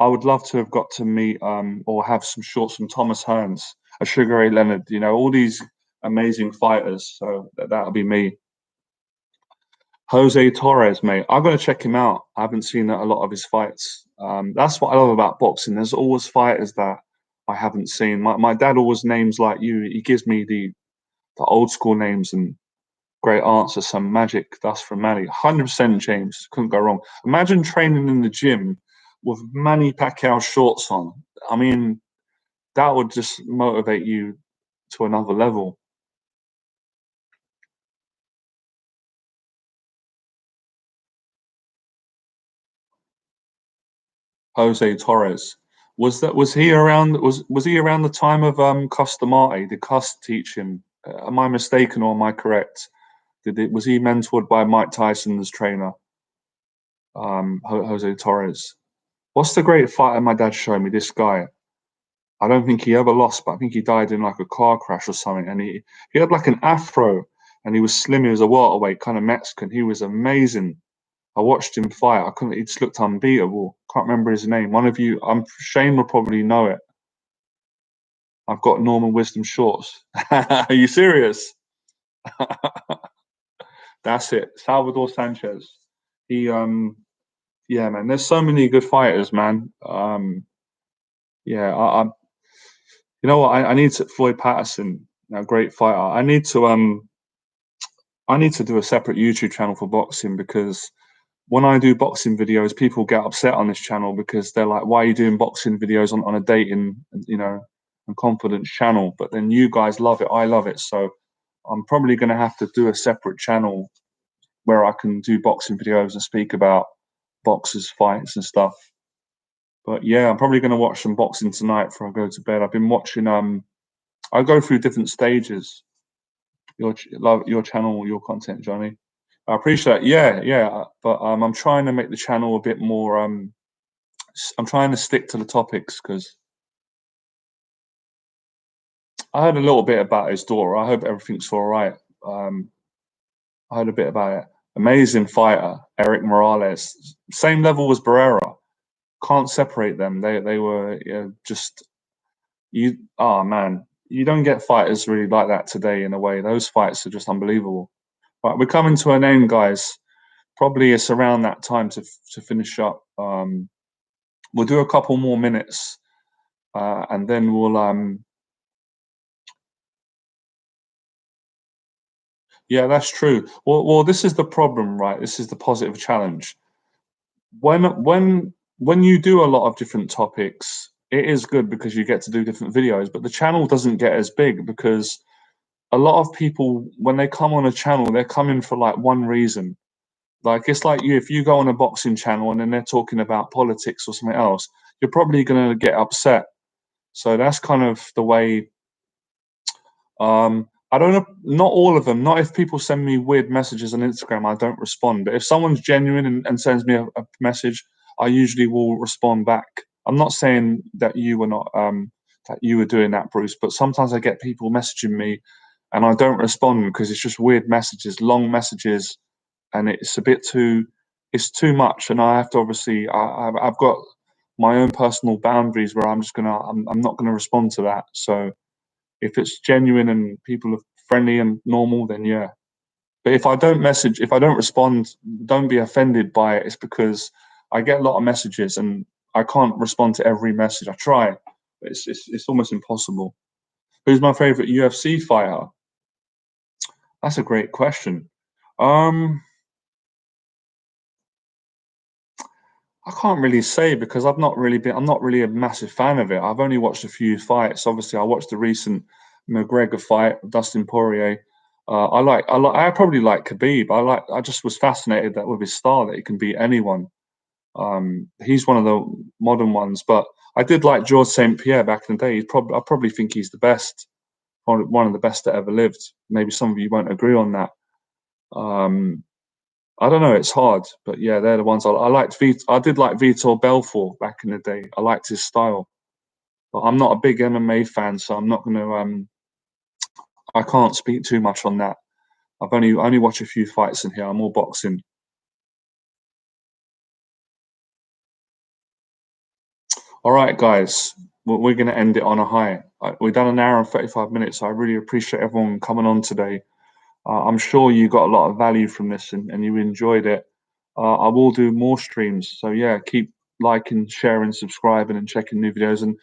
I would love to have got to meet or have some shorts from Thomas Hearns, a Sugar Ray Leonard, you know, all these amazing fighters. So that'll be me. Jose Torres, mate. I'm gonna check him out. I haven't seen a lot of his fights. That's what I love about boxing. There's always fighters that I haven't seen. My dad always names like you. He gives me the old school names and great answers. Some magic dust from Manny. 100% James. Couldn't go wrong. Imagine training in the gym with Manny Pacquiao shorts on. I mean, that would just motivate you to another level. Jose Torres. Was he around? Was he around the time of Costamate? Did Cost teach him? Am I mistaken or am I correct? Was he mentored by Mike Tyson's trainer, Jose Torres? What's the great fighter my dad showed me? This guy. I don't think he ever lost, but I think he died in like a car crash or something. And he had like an afro, and he was slim. He was a welterweight, kind of Mexican. He was amazing. I watched him fight. I couldn't. He just looked unbeatable. Can't remember his name. One of you, Shane will probably know it. I've got Norman Wisdom shorts. Are you serious? That's it. Salvador Sanchez. He yeah, man. There's so many good fighters, man. Yeah, you know what? I need to Floyd Patterson, a great fighter. I need to do a separate YouTube channel for boxing because when I do boxing videos, people get upset on this channel because they're like, "Why are you doing boxing videos on a dating, you know, and confidence channel?" But then you guys love it, I love it, so I'm probably going to have to do a separate channel where I can do boxing videos and speak about boxers' fights and stuff. But yeah, I'm probably going to watch some boxing tonight before I go to bed. I've been watching. I go through different stages. Love your channel, your content, Johnny. I appreciate it. Yeah, yeah. But I'm trying to make the channel a bit more. I'm trying to stick to the topics because I heard a little bit about his daughter. I hope everything's all right. Um, I heard a bit about it. Amazing fighter, Eric Morales. Same level as Barrera. Can't separate them. They were just you. Oh man, you don't get fighters really like that today. In a way, those fights are just unbelievable. Right, we're coming to an end, guys. Probably it's around that time to finish up. We'll do a couple more minutes, and then we'll yeah, that's true. Well, this is the problem, right? This is the positive challenge. When you do a lot of different topics, it is good because you get to do different videos, but the channel doesn't get as big because a lot of people, when they come on a channel, they're coming for like one reason. Like it's like you, if you go on a boxing channel and then they're talking about politics or something else, you're probably going to get upset. So that's kind of the way. I don't know, not all of them. Not if people send me weird messages on Instagram, I don't respond. But if someone's genuine and sends me a message, I usually will respond back. I'm not saying that you were not that you were doing that, Bruce, but sometimes I get people messaging me and I don't respond because it's just weird messages, long messages, and it's a bit too, it's too much, and I have to obviously, I've got my own personal boundaries where I'm not gonna respond to that. So if it's genuine and people are friendly and normal, then yeah. But if I don't message, if I don't respond, don't be offended by it. It's because I get a lot of messages and I can't respond to every message. I try, but it's almost impossible. Who's my favorite UFC fighter? That's a great question. Um, I can't really say because I'm not really a massive fan of it. I've only watched a few fights. Obviously, I watched the recent McGregor fight, Dustin Poirier. I probably like Khabib. I just was fascinated that with his style that he can beat anyone. He's one of the modern ones, but I did like George St. Pierre back in the day. I probably think he's the best. probably one of the best that ever lived. Maybe some of you won't agree on that. Um, I don't know. It's hard, but yeah, they're the ones I liked. I did like Vitor Belfort back in the day. I liked his style, but I'm not a big MMA fan, so I'm not going to. I can't speak too much on that. I've only watched a few fights in here. I'm all boxing. All right, guys, we're going to end it on a high. We've done an hour and 35 minutes. I really appreciate everyone coming on today. I'm sure you got a lot of value from this and you enjoyed it. I will do more streams. So yeah, keep liking, sharing, subscribing, and checking new videos. And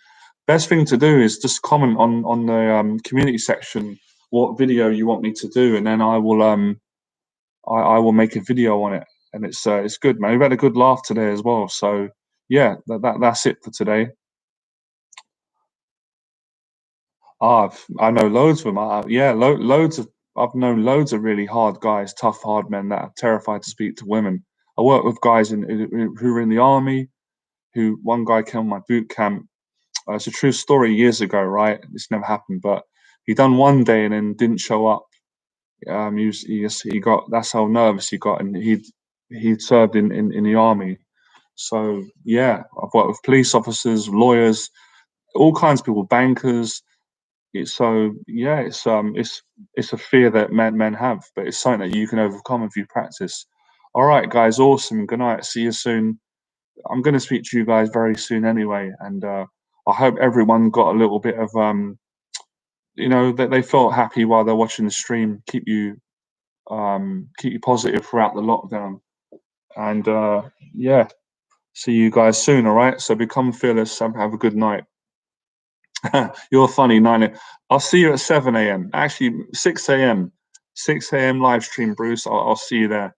best thing to do is just comment on the community section what video you want me to do, and then I will make a video on it. And it's good, man. We've had a good laugh today as well. So yeah, that's it for today. I know loads of them. Yeah, loads of I've known loads of really hard guys, tough, hard men that are terrified to speak to women. I work with guys who are in the army. Who One guy came on my boot camp. It's a true story. Years ago, right? This never happened, but he done one day and then didn't show up. He got, that's how nervous he got, and he'd served in the army. So yeah, I've worked with police officers, lawyers, all kinds of people, bankers. So yeah, it's a fear that men have, but it's something that you can overcome if you practice. All right, guys, awesome. Good night. See you soon. I'm going to speak to you guys very soon anyway, and I hope everyone got a little bit of that they felt happy while they're watching the stream. Keep you positive throughout the lockdown, and yeah, see you guys soon. All right, so become fearless. Have a good night. You're funny, 9 I'll see you at 7 a.m. Actually, 6 a.m. 6 a.m. live stream, Bruce. I'll see you there.